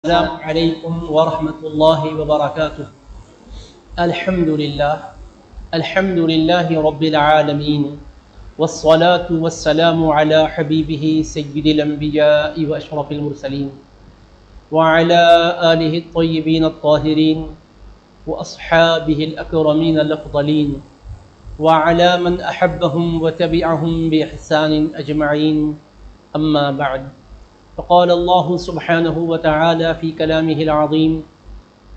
السلام علیکم ورحمۃ اللہ وبرکاتہ۔ الحمد للہ رب العالمین والصلاة والسلام علی حبیبہ سید الانبیاء واشرف المرسلین وعلی آلہ الطیبین الطاہرین واصحابہ الاکرمین الافضلین وعلی من احبہم وتبعہم باحسان اجمعین، اما بعد۔ فقال الله سبحانه وتعالى في كلامه العظيم: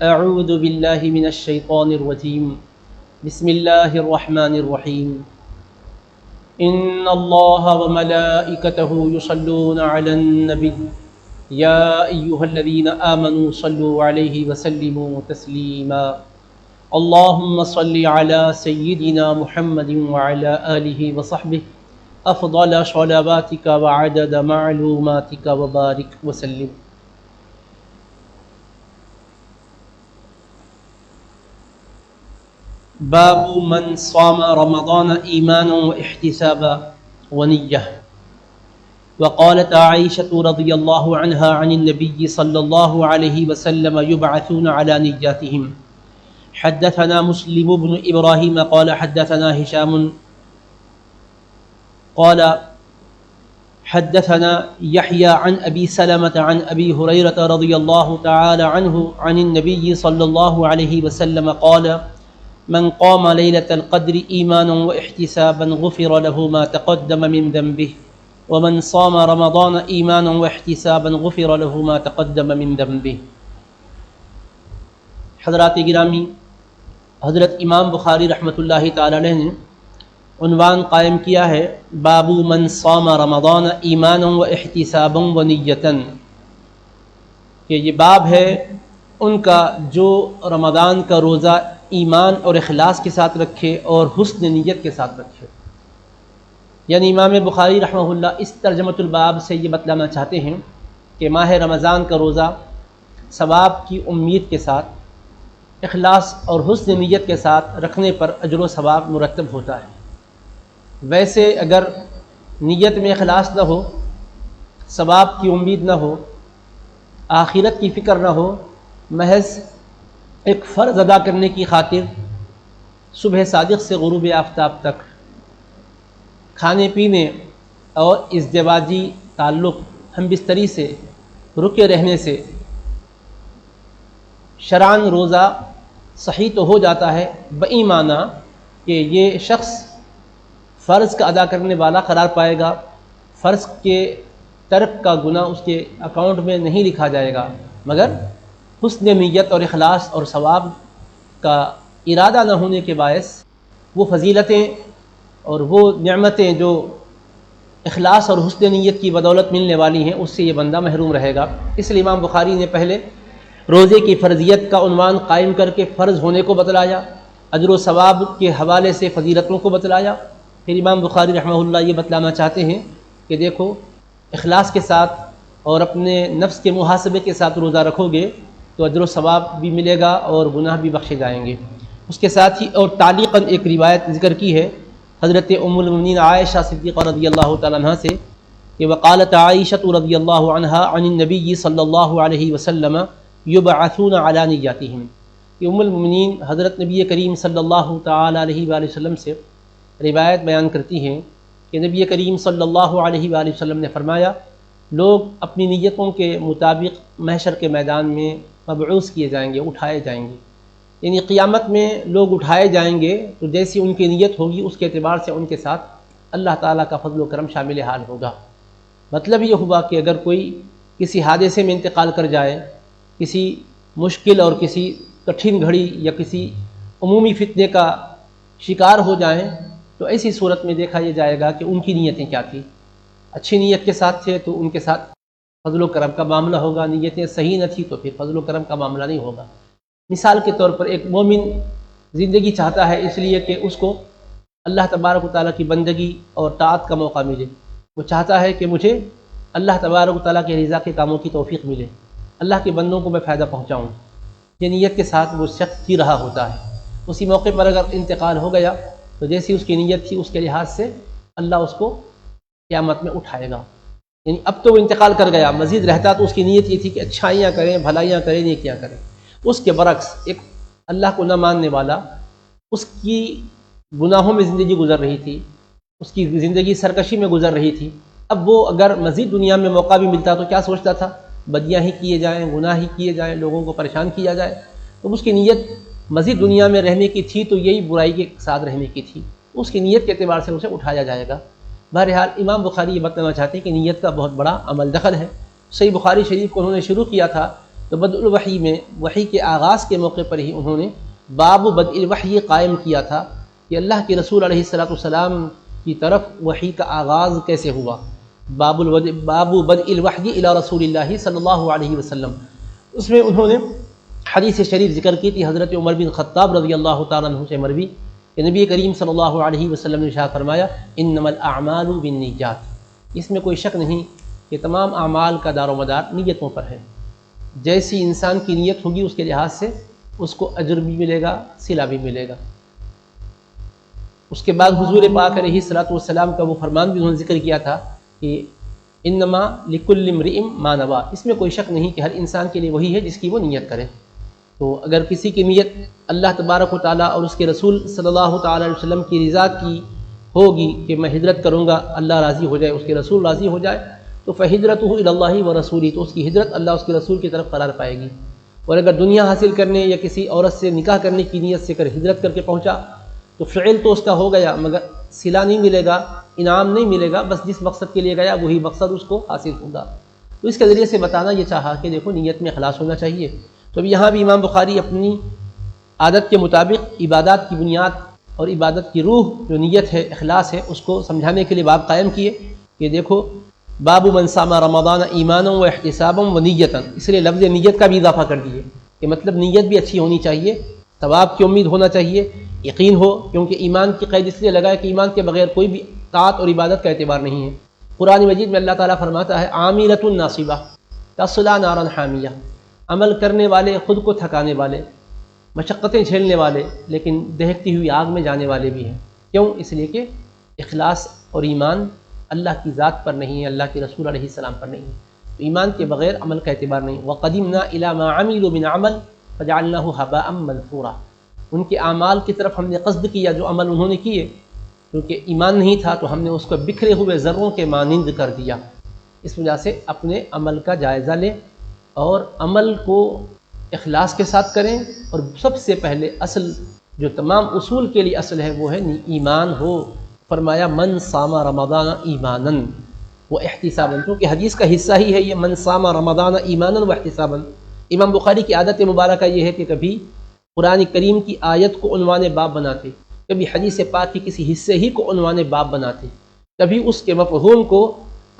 أعوذ بالله من الشيطان الرجيم، بسم الله الرحمن الرحيم، إن الله وملائكته يصلون على النبي يا أيها الذين آمنوا صلوا عليه وسلموا تسليما، اللهم صل على سيدنا محمد وعلى آله وصحبه افضل صلواتک وعدد معلوماتک وبارک وسلم۔ باب من صام رمضان ایمانا واحتسابا ونیہ۔ وقالت عائشة رضی اللہ عنہا عن النبی صلی اللہ علیہ وسلم یبعثون علی نیاتهم۔ حدثنا مسلم بن ابراہیم قال حدثنا هشام قال حدثنا يحيى عن أبي سلمة عن أبي هريرة رضي الله تعالى عنه عن النبي صلى الله عليه وسلم قال: من قام ليلة القدر إيمانا واحتسابا غفر له ما تقدم من ذنبه، ومن صام رمضان إيمانا واحتسابا غفر له ما تقدم من ذنبه۔ حضرات گرامی، حضرت امام بخاری رحمۃ اللہ تعالی علیہ نے عنوان قائم کیا ہے باب من صام رمضان ایمانا و احتسابا و نیتاً، کہ یہ باب ہے ان کا جو رمضان کا روزہ ایمان اور اخلاص کے ساتھ رکھے اور حسن نیت کے ساتھ رکھے۔ یعنی امام بخاری رحمہ اللہ اس ترجمۃ الباب سے یہ بتلانا چاہتے ہیں کہ ماہ رمضان کا روزہ ثواب کی امید کے ساتھ، اخلاص اور حسن نیت کے ساتھ رکھنے پر اجر و ثواب مرتب ہوتا ہے۔ ویسے اگر نیت میں اخلاص نہ ہو، ثواب کی امید نہ ہو، آخرت کی فکر نہ ہو، محض ایک فرض ادا کرنے کی خاطر صبح صادق سے غروب آفتاب تک کھانے پینے اور ازدواجی تعلق ہم بستری سے رکے رہنے سے شرعاً روزہ صحیح تو ہو جاتا ہے، بئی معنی کہ یہ شخص فرض کا ادا کرنے والا قرار پائے گا، فرض کے ترک کا گناہ اس کے اکاؤنٹ میں نہیں لکھا جائے گا، مگر حسن نیت اور اخلاص اور ثواب کا ارادہ نہ ہونے کے باعث وہ فضیلتیں اور وہ نعمتیں جو اخلاص اور حسن نیت کی بدولت ملنے والی ہیں اس سے یہ بندہ محروم رہے گا۔ اس لیے امام بخاری نے پہلے روزے کی فرضیت کا عنوان قائم کر کے فرض ہونے کو بتلایا، اجر و ثواب کے حوالے سے فضیلتوں کو بتلایا۔ پھر امام بخاری رحمہ اللہ یہ بتلانا چاہتے ہیں کہ دیکھو، اخلاص کے ساتھ اور اپنے نفس کے محاسبے کے ساتھ روزہ رکھو گے تو اجر و ثواب بھی ملے گا اور گناہ بھی بخشے جائیں گے۔ اس کے ساتھ ہی اور تعلیقاً ایک روایت ذکر کی ہے حضرت ام المؤمنین عائشہ صدیقہ رضی اللہ تعالیٰ عنہ سے کہ وقالت عائشہ رضی اللہ عنہا عن النبی صلی اللہ علیہ وسلم یبعثون علی نیاتہم، کہ ام المؤمنین حضرت نبی کریم صلی اللہ تعالیٰ علیہ وآلہ وسلم سے روایت بیان کرتی ہیں کہ نبی کریم صلی اللہ علیہ وآلہ وسلم نے فرمایا، لوگ اپنی نیتوں کے مطابق محشر کے میدان میں مبعوث کیے جائیں گے، اٹھائے جائیں گے۔ یعنی قیامت میں لوگ اٹھائے جائیں گے تو جیسی ان کی نیت ہوگی اس کے اعتبار سے ان کے ساتھ اللہ تعالیٰ کا فضل و کرم شامل حال ہوگا۔ مطلب یہ ہوا کہ اگر کوئی کسی حادثے میں انتقال کر جائے، کسی مشکل اور کسی کٹھن گھڑی یا کسی عمومی فتنے کا شکار ہو جائیں تو ایسی صورت میں دیکھا یہ جائے گا کہ ان کی نیتیں کیا تھیں۔ اچھی نیت کے ساتھ تھے تو ان کے ساتھ فضل و کرم کا معاملہ ہوگا، نیتیں صحیح نہ تھی تو پھر فضل و کرم کا معاملہ نہیں ہوگا۔ مثال کے طور پر ایک مومن زندگی چاہتا ہے اس لیے کہ اس کو اللہ تبارک و تعالیٰ کی بندگی اور طاعت کا موقع ملے، وہ چاہتا ہے کہ مجھے اللہ تبارک و تعالیٰ کی رضا کے کاموں کی توفیق ملے، اللہ کے بندوں کو میں فائدہ پہنچاؤں، یہ نیت کے ساتھ وہ شخص جی رہا ہوتا ہے۔ اسی موقع پر اگر انتقال ہو گیا تو جیسی اس کی نیت تھی اس کے لحاظ سے اللہ اس کو قیامت میں اٹھائے گا۔ یعنی اب تو وہ انتقال کر گیا، مزید رہتا تو اس کی نیت یہ تھی کہ اچھائیاں کریں، بھلائیاں کریں، نیکیاں کریں۔ اس کے برعکس ایک اللہ کو نہ ماننے والا، اس کی گناہوں میں زندگی گزر رہی تھی، اس کی زندگی سرکشی میں گزر رہی تھی۔ اب وہ اگر مزید دنیا میں موقع بھی ملتا تو کیا سوچتا تھا؟ بدیاں ہی کیے جائیں، گناہ ہی کیے جائیں، لوگوں کو پریشان کیا جائے۔ تو اس کی نیت مزید دنیا میں رہنے کی تھی تو یہی برائی کے ساتھ رہنے کی تھی، اس کی نیت کے اعتبار سے اسے اٹھایا جائے گا۔ بہرحال امام بخاری یہ بتانا چاہتے ہیں کہ نیت کا بہت بڑا عمل دخل ہے۔ صحیح بخاری شریف کو انہوں نے شروع کیا تھا تو بدء الوحی میں، وحی کے آغاز کے موقع پر ہی انہوں نے باب بدء الوحی قائم کیا تھا کہ اللہ کے رسول علیہ السلام کی طرف وحی کا آغاز کیسے ہوا۔ باب بدء الوحی الی رسول اللہ صلی اللہ علیہ وسلم، اس میں انہوں نے حدیث شریف ذکر کی تھی حضرت عمر بن خطاب رضی اللہ تعالیٰ عنہ سے مروی کہ نبی کریم صلی اللہ علیہ وسلم نے ارشاد فرمایا انما الاعمال بالنیات، اس میں کوئی شک نہیں کہ تمام اعمال کا دار و مدار نیتوں پر ہے۔ جیسی انسان کی نیت ہوگی اس کے لحاظ سے اس کو اجر بھی ملے گا، صلہ بھی ملے گا۔ اس کے بعد حضور پاک علیہ الصلوۃ والسلام کا وہ فرمان بھی انہوں نے ذکر کیا تھا کہ انما لکل امرئ ما نوی، اس میں کوئی شک نہیں کہ ہر انسان کے لیے وہی ہے جس کی وہ نیت کرے۔ تو اگر کسی کی نیت اللہ تبارک و تعالیٰ اور اس کے رسول صلی اللہ تعالیٰ علیہ وسلم کی رضا کی ہوگی کہ میں ہجرت کروں گا، اللہ راضی ہو جائے، اس کے رسول راضی ہو جائے، تو فہجرتہ الی اللہ و رسولہ، تو اس کی ہجرت اللہ اس کے رسول کی طرف قرار پائے گی۔ اور اگر دنیا حاصل کرنے یا کسی عورت سے نکاح کرنے کی نیت سے کر ہجرت کر کے پہنچا تو فعل تو اس کا ہو گیا مگر صلہ نہیں ملے گا، انعام نہیں ملے گا، بس جس مقصد کے لیے گیا وہی مقصد اس کو حاصل ہوگا۔ تو اس کے ذریعے سے بتانا یہ چاہا کہ دیکھو نیت میں اخلاص ہونا چاہیے۔ تو اب یہاں بھی امام بخاری اپنی عادت کے مطابق عبادات کی بنیاد اور عبادت کی روح جو نیت ہے، اخلاص ہے، اس کو سمجھانے کے لیے باب قائم کیے کہ دیکھو باب من صام رمضان ایمانا و احتسابا و نیتا، اس لیے لفظ نیت کا بھی اضافہ کر دیے کہ مطلب نیت بھی اچھی ہونی چاہیے، ثواب کی امید ہونا چاہیے، یقین ہو، کیونکہ ایمان کی قید اس لیے لگا ہے کہ ایمان کے بغیر کوئی بھی طاعت اور عبادت کا اعتبار نہیں ہے۔ قرآن مجید میں اللہ تعالیٰ فرماتا ہے عاملۃ ناصبہ تصلی نارا حامیہ، عمل کرنے والے، خود کو تھکانے والے، مشقتیں جھیلنے والے، لیکن دہکتی ہوئی آگ میں جانے والے بھی ہیں۔ کیوں؟ اس لیے کہ اخلاص اور ایمان اللہ کی ذات پر نہیں ہے، اللہ کے رسول علیہ السلام پر نہیں ہے، تو ایمان کے بغیر عمل کا اعتبار نہیں۔ وَقَدِمْنَا إِلَى مَا عَمِلُوا مِنْ عَمَلٍ فَجَعَلْنَاهُ هَبَاءً مَنْثُورًا، ان کے اعمال کی طرف ہم نے قصد کیا جو عمل انہوں نے کیے، کیونکہ ایمان نہیں تھا تو ہم نے اس کو بکھرے ہوئے ذروں کے مانند کر دیا۔ اس وجہ سے اپنے عمل کا جائزہ لیں اور عمل کو اخلاص کے ساتھ کریں، اور سب سے پہلے اصل جو تمام اصول کے لیے اصل ہے وہ ہے ایمان ہو۔ فرمایا من صام رمضان ایمانا و احتسابا، کیونکہ حدیث کا حصہ ہی ہے یہ من صام رمضان ایمانا و احتسابا۔ امام بخاری کی عادت مبارکہ یہ ہے کہ کبھی قرآن کریم کی آیت کو عنوان باب بناتے، کبھی حدیث پاک کی کسی حصے ہی کو عنوان باب بناتے، کبھی اس کے مفہوم کو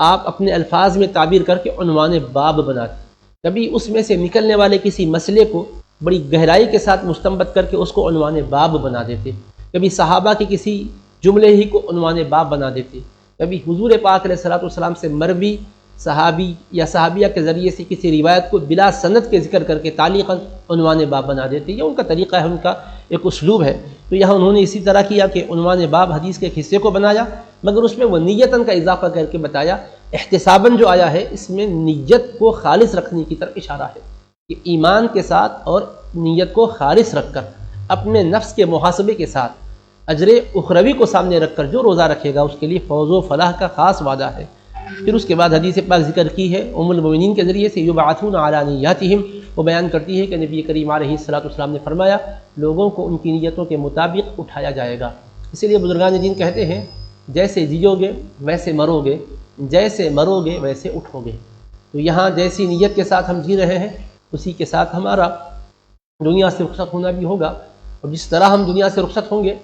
آپ اپنے الفاظ میں تعبیر کر کے عنوان باب بناتے، کبھی اس میں سے نکلنے والے کسی مسئلے کو بڑی گہرائی کے ساتھ مستنبط کر کے اس کو عنوان باب بنا دیتے، کبھی صحابہ کے کسی جملے ہی کو عنوان باب بنا دیتے، کبھی حضور پاک علیہ الصلوۃ والسلام سے مروی صحابی یا صحابیہ کے ذریعے سے کسی روایت کو بلا سند کے ذکر کر کے تعلیقاً عنوان باب بنا دیتے۔ یہ ان کا طریقہ ہے، ان کا ایک اسلوب ہے۔ تو یہاں انہوں نے اسی طرح کیا کہ عنوان باب حدیث کے ایک حصے کو بنایا، مگر اس میں وہ نیتاً کا اضافہ کر کے بتایا۔ احتساباً جو آیا ہے اس میں نیت کو خالص رکھنے کی طرف اشارہ ہے کہ ایمان کے ساتھ اور نیت کو خالص رکھ کر اپنے نفس کے محاسبے کے ساتھ اجر اخروی کو سامنے رکھ کر جو روزہ رکھے گا اس کے لیے فوز و فلاح کا خاص وعدہ ہے۔ پھر اس کے بعد حدیث پاک ذکر کی ہے ام المؤمنین کے ذریعے سے یبعثون علی نیاتہم، وہ بیان کرتی ہے کہ نبی کریم علیہ الصلوۃ والسلام نے فرمایا لوگوں کو ان کی نیتوں کے مطابق اٹھایا جائے گا۔ اسی لیے بزرگان دین کہتے ہیں جیسے جیو گے ویسے مرو گے، جیسے مرو گے ویسے اٹھو گے۔ تو یہاں جیسی نیت کے ساتھ ہم جی رہے ہیں اسی کے ساتھ ہمارا دنیا سے رخصت ہونا بھی ہوگا، اور جس طرح ہم دنیا سے رخصت ہوں گے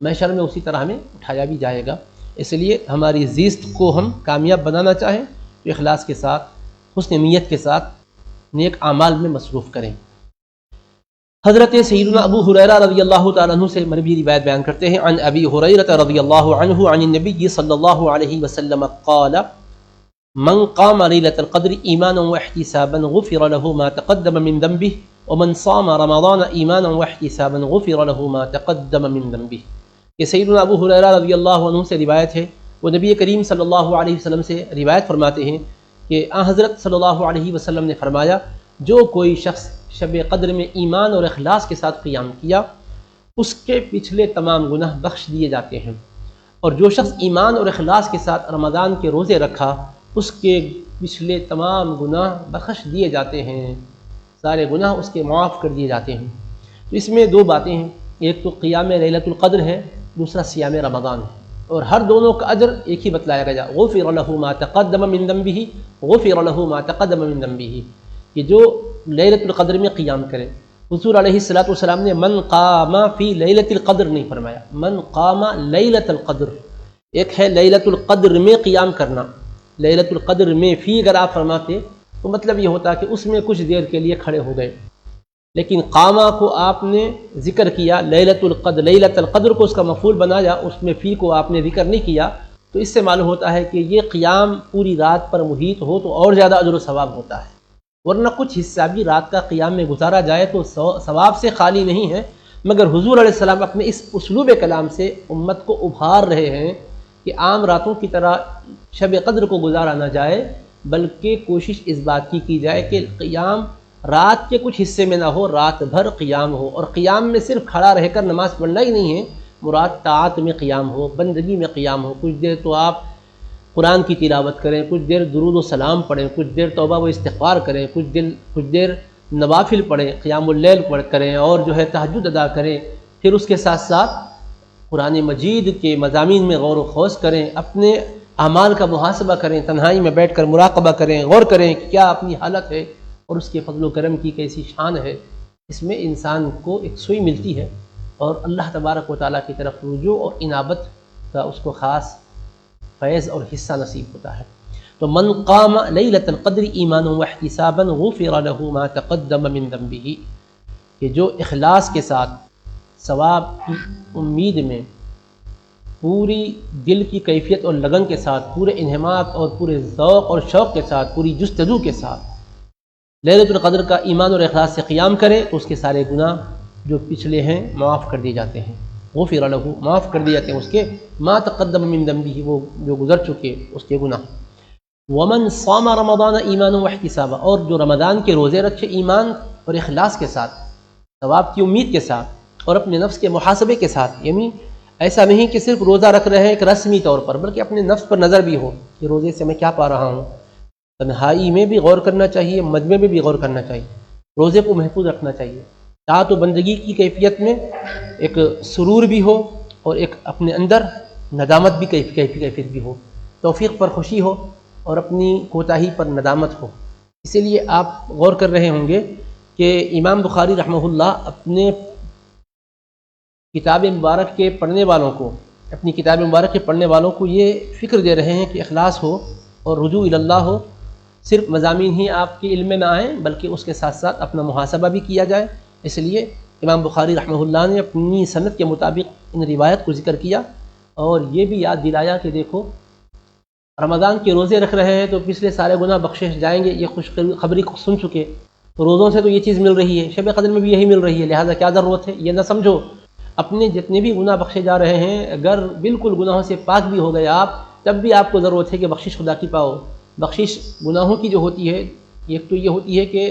محشر میں اسی طرح ہمیں اٹھایا بھی جائے گا۔ اس لیے ہماری زیست کو ہم کامیاب بنانا چاہیں تو اخلاص کے ساتھ، حسن نیت کے ساتھ نیک اعمال میں مصروف کریں۔ حضرت سیدنا ابو ہریرہ رضی اللہ تعالیٰ عنہ سے مروی روایت بیان کرتے ہیں عن ابی ہریرہ رضی اللہ عنہ عن النبی صلی اللہ علیہ وسلم قال من قام لیلۃ القدر ایمانا واحتسابا غفر له ما تقدم من ذنبه ومن صام رمضان ایمانا واحتسابا غفر له ما تقدم من ذنبه۔ یہ سیدنا ابو ہریرہ رضی اللہ عنہ سے روایت ہے وہ نبی کریم صلی اللہ علیہ وسلم سے روایت فرماتے ہیں کہ حضرت صلی اللہ علیہ وسلم نے فرمایا جو کوئی شخص شب قدر میں ایمان اور اخلاص کے ساتھ قیام کیا اس کے پچھلے تمام گناہ بخش دیے جاتے ہیں، اور جو شخص ایمان اور اخلاص کے ساتھ رمضان کے روزے رکھا اس کے پچھلے تمام گناہ بخش دیے جاتے ہیں، سارے گناہ اس کے معاف کر دیے جاتے ہیں۔ تو اس میں دو باتیں ہیں، ایک تو قیام لیلۃ القدر ہے، دوسرا صیام رمضان ہے، اور ہر دونوں کا اجر ایک ہی بتلایا گیا، غفر له ما تقدم من ذنبه غفر له ما تقدم من ذنبه، کہ جو لیلۃ القدر میں قیام کرے۔ حضور علیہ الصلوۃ والسلام نے من قام فی لیلۃ القدر نہیں فرمایا، من قام لیلۃ القدر، ایک ہے لیلۃ القدر میں قیام کرنا، لیلۃ القدر میں فی اگر آپ فرماتے تو مطلب یہ ہوتا کہ اس میں کچھ دیر کے لیے کھڑے ہو گئے، لیکن قامہ کو آپ نے ذکر کیا، لیلۃ القدر کو اس کا مفعول بنایا، اس میں فی کو آپ نے ذکر نہیں کیا، تو اس سے معلوم ہوتا ہے کہ یہ قیام پوری رات پر محیط ہو تو اور زیادہ اجر و ثواب ہوتا ہے، ورنہ کچھ حصہ بھی رات کا قیام میں گزارا جائے تو ثواب سے خالی نہیں ہے، مگر حضور علیہ السلام اپنے اس اسلوب کلام سے امت کو ابھار رہے ہیں کہ عام راتوں کی طرح شب قدر کو گزارا نہ جائے، بلکہ کوشش اس بات کی جائے کہ قیام رات کے کچھ حصے میں نہ ہو، رات بھر قیام ہو، اور قیام میں صرف کھڑا رہ کر نماز پڑھنا ہی نہیں ہے، مراد طاعت میں قیام ہو، بندگی میں قیام ہو، کچھ دیر تو آپ قرآن کی تلاوت کریں، کچھ دیر درود و سلام پڑھیں، کچھ دیر توبہ و استغفار کریں، کچھ دیر نوافل پڑھیں، قیام اللیل کریں، اور جو ہے تہجد ادا کریں، پھر اس کے ساتھ ساتھ قرآن مجید کے مضامین میں غور و خوض کریں، اپنے اعمال کا محاسبہ کریں، تنہائی میں بیٹھ کر مراقبہ کریں، غور کریں کہ کیا اپنی حالت ہے اور اس کے فضل و کرم کی کیسی شان ہے۔ اس میں انسان کو ایک سوئی ملتی ہے اور اللہ تبارک و تعالیٰ کی طرف رجوع اور انابت کا اس کو خاص فیض اور حصہ نصیب ہوتا ہے۔ تو من قام لیلۃ القدر ایمانا واحتسابا غفر له ما تقدم من ذنبه، کہ جو اخلاص کے ساتھ ثواب کی امید میں پوری دل کی کیفیت اور لگن کے ساتھ، پورے انہماک اور پورے ذوق اور شوق کے ساتھ، پوری جستجو کے ساتھ لیلۃ القدر کا ایمان اور اخلاص سے قیام کرے تو اس کے سارے گناہ جو پچھلے ہیں معاف کر دیے جاتے ہیں، غفر له معاف کر دیے جاتے ہیں اس کے ما تقدم من ذنبه، وہ جو گزر چکے اس کے گناہ۔ ومن صام رمضان ایمانا واحتسابا، اور جو رمضان کے روزے رکھے ایمان اور اخلاص کے ساتھ، ثواب کی امید کے ساتھ اور اپنے نفس کے محاسبے کے ساتھ، یعنی ایسا نہیں کہ صرف روزہ رکھ رہے ہیں ایک رسمی طور پر، بلکہ اپنے نفس پر نظر بھی ہو کہ روزے سے میں کیا پا رہا ہوں، تنہائی میں بھی غور کرنا چاہیے، مجمع میں بھی غور کرنا چاہیے، روزے کو محفوظ رکھنا چاہیے، طاعت و بندگی کی کیفیت میں ایک سرور بھی ہو اور ایک اپنے اندر ندامت بھی کیفیت بھی ہو، توفیق پر خوشی ہو اور اپنی کوتاہی پر ندامت ہو۔ اسی لیے آپ غور کر رہے ہوں گے کہ امام بخاری رحمہ اللہ اپنے کتاب مبارک کے پڑھنے والوں کو، اپنی کتاب مبارک کے پڑھنے والوں کو یہ فکر دے رہے ہیں کہ اخلاص ہو اور رجوع اللہ ہو، صرف مضامین ہی آپ کے علم میں نہ آئیں بلکہ اس کے ساتھ ساتھ اپنا محاسبہ بھی کیا جائے۔ اس لیے امام بخاری رحمہ اللہ نے اپنی سند کے مطابق ان روایت کو ذکر کیا اور یہ بھی یاد دلایا کہ دیکھو رمضان کے روزے رکھ رہے ہیں تو پچھلے سارے گناہ بخشش جائیں گے، یہ خوشخبری کو سن چکے، تو روزوں سے تو یہ چیز مل رہی ہے، شب قدر میں بھی یہی مل رہی ہے، لہٰذا کیا ضرورت ہے، یہ نہ سمجھو اپنے جتنے بھی گناہ بخشے جا رہے ہیں اگر بالکل گناہوں سے پاک بھی ہو گئے آپ، تب بھی آپ کو ضرورت ہے کہ بخشش خدا کی پاؤ۔ بخشش گناہوں کی جو ہوتی ہے، ایک تو یہ ہوتی ہے کہ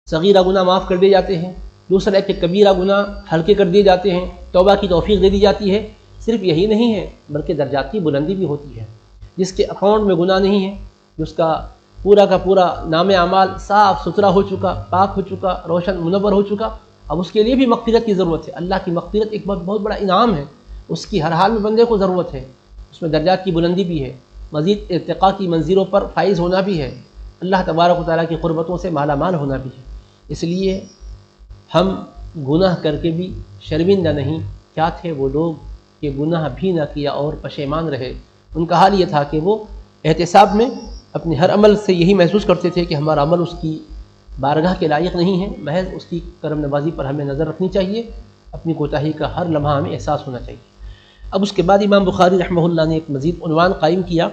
صغیرہ گناہ معاف کر دیے جاتے ہیں، دوسرا ہے کہ کبیرہ گناہ ہلکے کر دیے جاتے ہیں، توبہ کی توفیق دے دی جاتی ہے۔ صرف یہی نہیں ہے بلکہ درجات کی بلندی بھی ہوتی ہے۔ جس کے اکاؤنٹ میں گناہ نہیں ہے، جس کا پورا نام اعمال صاف ستھرا ہو چکا، پاک ہو چکا، روشن منور ہو چکا، اب اس کے لیے بھی مغفرت کی ضرورت ہے۔ اللہ کی مغفرت ایک بہت بڑا انعام ہے، اس کی ہر حال میں بندے کو ضرورت ہے، اس میں درجات کی بلندی بھی ہے، مزید ارتقاء کی منزلوں پر فائز ہونا بھی ہے، اللہ تبارک و تعالیٰ کی قربتوں سے مالا مال ہونا بھی ہے۔ اس لیے ہم گناہ کر کے بھی شرمندہ نہیں۔ کیا تھے وہ لوگ کہ گناہ بھی نہ کیا اور پشیمان رہے؟ ان کا حال یہ تھا کہ وہ احتساب میں اپنے ہر عمل سے یہی محسوس کرتے تھے کہ ہمارا عمل اس کی بارگاہ کے لائق نہیں ہے، محض اس کی کرم نوازی پر ہمیں نظر رکھنی چاہیے، اپنی کوتاہی کا ہر لمحہ ہمیں احساس ہونا چاہیے۔ اب اس کے بعد امام بخاری رحمہ اللہ نے ایک مزید عنوان قائم کیا،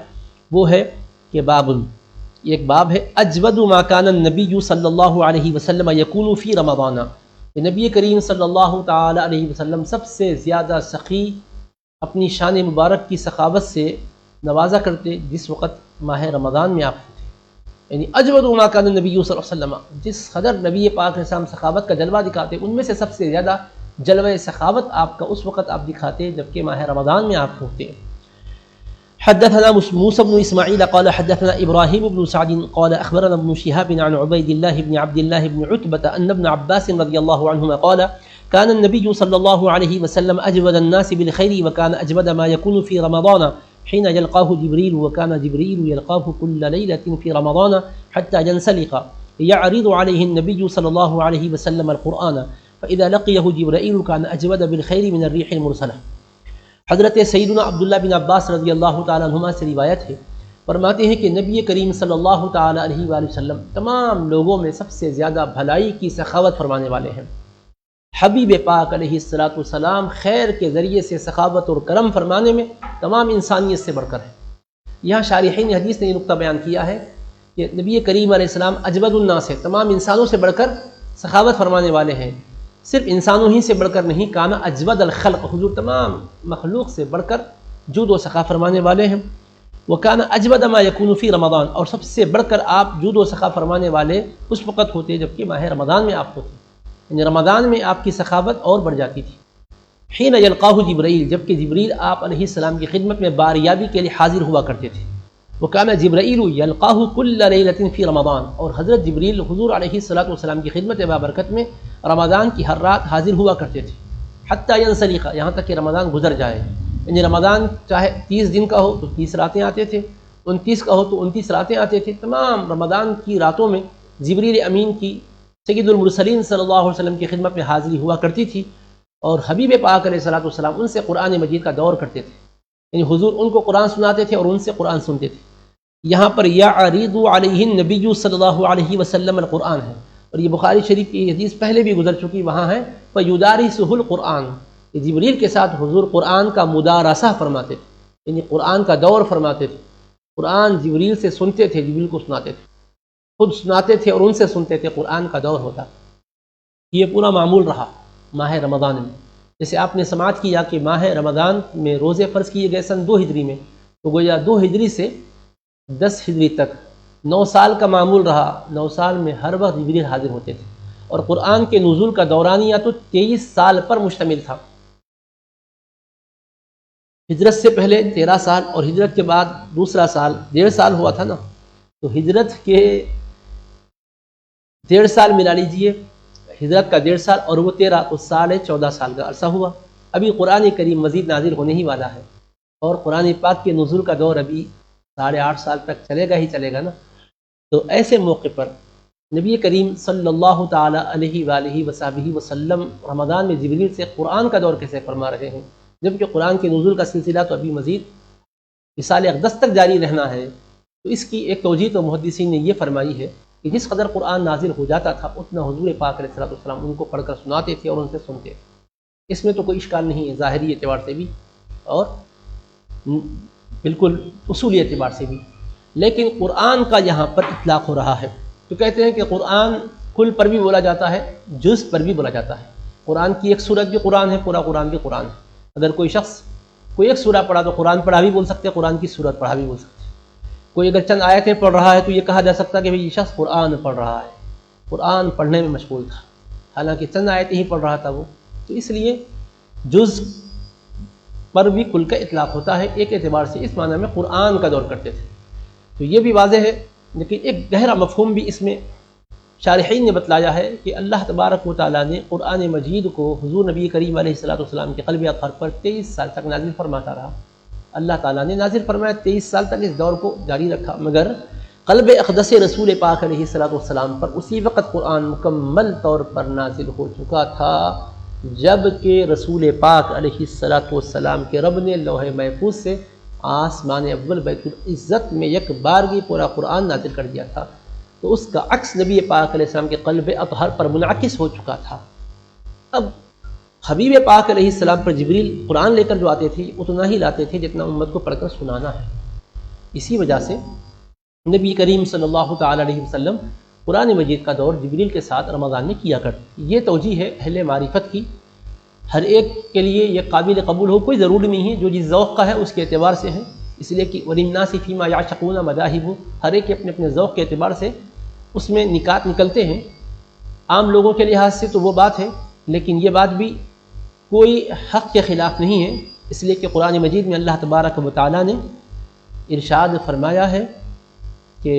وہ ہے کہ یہ ایک باب ہے اجود ما کان النبی صلی اللہ علیہ وسلم یکون فی رمضان، کہ نبی کریم صلی اللہ تعالی علیہ وسلم سب سے زیادہ سخی، اپنی شان مبارک کی سخاوت سے نوازا کرتے جس وقت ماہ رمضان میں آپ ہوتے، یعنی اجود ما کان النبی صلی اللہ علیہ وسلم، جس قدر نبی پاک علیہ السلام سخاوت کا جلوہ دکھاتے، ان میں سے سب سے زیادہ جلوہ سخاوت آپ کا اس وقت آپ دکھاتے جبکہ ماہ رمضان میں آپ ہوتے۔ حدثنا موسى بن إسماعيل قال حدثنا إبراهيم بن سعد قال أخبرنا ابن شهاب عن عبيد الله بن عبد الله بن عتبة أن ابن عباس رضي الله عنهما قال كان النبي صلى الله عليه وسلم أجود الناس بالخير وكان أجود ما يكون في رمضان حين يلقاه جبريل وكان جبريل يلقاه كل ليلة في رمضان حتى ينسلق يعرض عليه النبي صلى الله عليه وسلم القرآن فإذا لقيه جبريل كان أجود بالخير من الريح المرسلة۔ حضرت سیدنا عبداللہ بن عباس رضی اللہ تعالیٰ عنہما سے روایت ہے، فرماتے ہیں کہ نبی کریم صلی اللہ تعالیٰ علیہ وآلہ وسلم تمام لوگوں میں سب سے زیادہ بھلائی کی سخاوت فرمانے والے ہیں۔ حبیب پاک علیہ السلام خیر کے ذریعے سے سخاوت اور کرم فرمانے میں تمام انسانیت سے بڑھ کر ہے۔ یہاں شارحین حدیث نے یہ نقطہ بیان کیا ہے کہ نبی کریم علیہ السلام اجود الناس ہے، تمام انسانوں سے بڑھ کر سخاوت فرمانے والے ہیں۔ صرف انسانوں ہی سے بڑھ کر نہیں، کانا اجود الخلق، حضور تمام مخلوق سے بڑھ کر جود و سخا فرمانے والے ہیں۔ وہ کانا اجود ما یکون فی رمضان، اور سب سے بڑھ کر آپ جود و سخا فرمانے والے اس وقت ہوتے جبکہ ماہ رمضان میں آپ ہوتے، یعنی رمضان میں آپ کی سخاوت اور بڑھ جاتی تھی۔ حین یلقاہ جبرائیل، جبکہ جبریل آپ علیہ السلام کی خدمت میں باریابی کے لیے حاضر ہوا کرتے تھے۔ وہ کانا جبرائیل یلقاہ کل لیلۃ فی رمضان، اور حضرت جبریل حضور علیہ السلام کی خدمت بابرکت میں رمضان کی ہر رات حاضر ہوا کرتے تھے، حتی ینسلخ، یہاں تک کہ رمضان گزر جائے، یعنی رمضان چاہے 30 دن کا ہو تو 30 راتیں آتے تھے، 29 کا ہو تو 29 راتیں آتے تھے۔ تمام رمضان کی راتوں میں جبریل امین کی سید المرسلین صلی اللہ علیہ وسلم کی خدمت میں حاضری ہوا کرتی تھی، اور حبیب پاک علیہ السلام ان سے قرآن مجید کا دور کرتے تھے، یعنی حضور ان کو قرآن سناتے تھے اور ان سے قرآن سنتے تھے۔ یہاں پر یعرض علیہ النبی صلی اللہ علیہ وسلم القرآن ہے، اور یہ بخاری شریف کی حدیث پہلے بھی گزر چکی، وہاں ہے فَيُدَارِسُهُ الْقُرْآنَ، کہ جبریل کے ساتھ حضور قرآن کا مدارسہ فرماتے تھے، یعنی قرآن کا دور فرماتے تھے۔ قرآن جبریل سے سنتے تھے، جبریل کو سناتے تھے، خود سناتے تھے اور ان سے سنتے تھے، قرآن کا دور ہوتا۔ یہ پورا معمول رہا ماہ رمضان میں۔ جیسے آپ نے سماعت کیا کہ ماہ رمضان میں روزے فرض کیے گئے سن 2 ہجری میں، تو گویا 2 ہجری سے 10 ہجری تک 9 سال کا معمول رہا۔ 9 سال میں ہر وقت جبریل حاضر ہوتے تھے، اور قرآن کے نزول کا دورانیہ تو 23 سال پر مشتمل تھا۔ ہجرت سے پہلے 13 سال اور ہجرت کے بعد دوسرا سال 1.5 سال ہوا تھا نا، تو ہجرت کے 1.5 سال ملا لیجئے، ہجرت کا 1.5 سال اور وہ 13، تو 14.5 سال کا عرصہ ہوا۔ ابھی قرآن کریم مزید نازل ہونے ہی والا ہے، اور قرآن پاک کے نزول کا دور ابھی 8.5 سال تک چلے گا ہی چلے گا نا۔ تو ایسے موقع پر نبی کریم صلی اللہ تعالی علیہ وآلہ وصحبہ وسلم رمضان میں جبریل سے قرآن کا دور کیسے فرما رہے ہیں، جبکہ قرآن کے نزول کا سلسلہ تو ابھی مزید مثال اقدس تک جاری رہنا ہے۔ تو اس کی ایک توجیہ تو محدثین نے یہ فرمائی ہے کہ جس قدر قرآن نازل ہو جاتا تھا اتنا حضور پاک علیہ السلام ان کو پڑھ کر سناتے تھے اور ان سے سنتے تھے۔ اس میں تو کوئی اشکال نہیں ہے، ظاہری اعتبار سے بھی اور بالکل اصولی اعتبار سے بھی۔ لیکن قرآن کا یہاں پر اطلاق ہو رہا ہے، تو کہتے ہیں کہ قرآن کل پر بھی بولا جاتا ہے، جز پر بھی بولا جاتا ہے۔ قرآن کی ایک سورت بھی قرآن ہے، پورا قرآن بھی قرآن ہے۔ اگر کوئی شخص کوئی ایک سورہ پڑھا تو قرآن پڑھا بھی بول سکتے، قرآن کی سورت پڑھا بھی بول سکتے۔ کوئی اگر چند آیتیں پڑھ رہا ہے تو یہ کہا جا سکتا کہ یہ شخص قرآن پڑھ رہا ہے، قرآن پڑھنے میں مشغول تھا، حالانکہ چند آیتیں ہی پڑھ رہا تھا وہ۔ تو اس لیے جز پر بھی کل کا اطلاق ہوتا ہے، ایک اعتبار سے اس معنی میں قرآن کا دور کرتے تھے۔ تو یہ بھی واضح ہے، لیکن ایک گہرا مفہوم بھی اس میں شارحین نے بتلایا ہے کہ اللہ تبارک و تعالیٰ نے قرآن مجید کو حضور نبی کریم علیہ السلام کے قلب اطہر پر 23 سال تک نازل فرماتا رہا۔ اللہ تعالیٰ نے نازل فرمایا، 23 سال تک اس دور کو جاری رکھا، مگر قلب اقدس رسول پاک علیہ السلام پر اسی وقت قرآن مکمل طور پر نازل ہو چکا تھا جب کہ رسول پاک علیہ السلام کے رب نے لوح محفوظ سے آسمان اول بیت العزت میں یک بارگی پورا قرآن نازل کر دیا تھا۔ تو اس کا عکس نبی پاک علیہ السلام کے قلب اطہر پر منعکس ہو چکا تھا۔ اب حبیب پاک علیہ السلام پر جبریل قرآن لے کر جو آتے تھے اتنا ہی لاتے تھے جتنا امت کو پڑھ کر سنانا ہے۔ اسی وجہ سے نبی کریم صلی اللہ تعالی علیہ وسلم قرآن مجید کا دور جبریل کے ساتھ رمضان میں کیا کرتے۔ یہ توجیہ ہے اہل معرفت کی، ہر ایک کے لیے یہ قابل قبول ہو، کوئی ضروری نہیں ہے، جو جس ذوق کا ہے اس کے اعتبار سے ہے۔ اس لیے کہ وَلِلنَّاسِ فِيمَا يَعْشَقُونَ مَذَاهِبُ، ہر ایک اپنے اپنے ذوق کے اعتبار سے اس میں نکات نکلتے ہیں. عام لوگوں کے لحاظ سے تو وہ بات ہے، لیکن یہ بات بھی کوئی حق کے خلاف نہیں ہے، اس لیے کہ قرآن مجید میں اللہ تبارک و تعالیٰ نے ارشاد فرمایا ہے کہ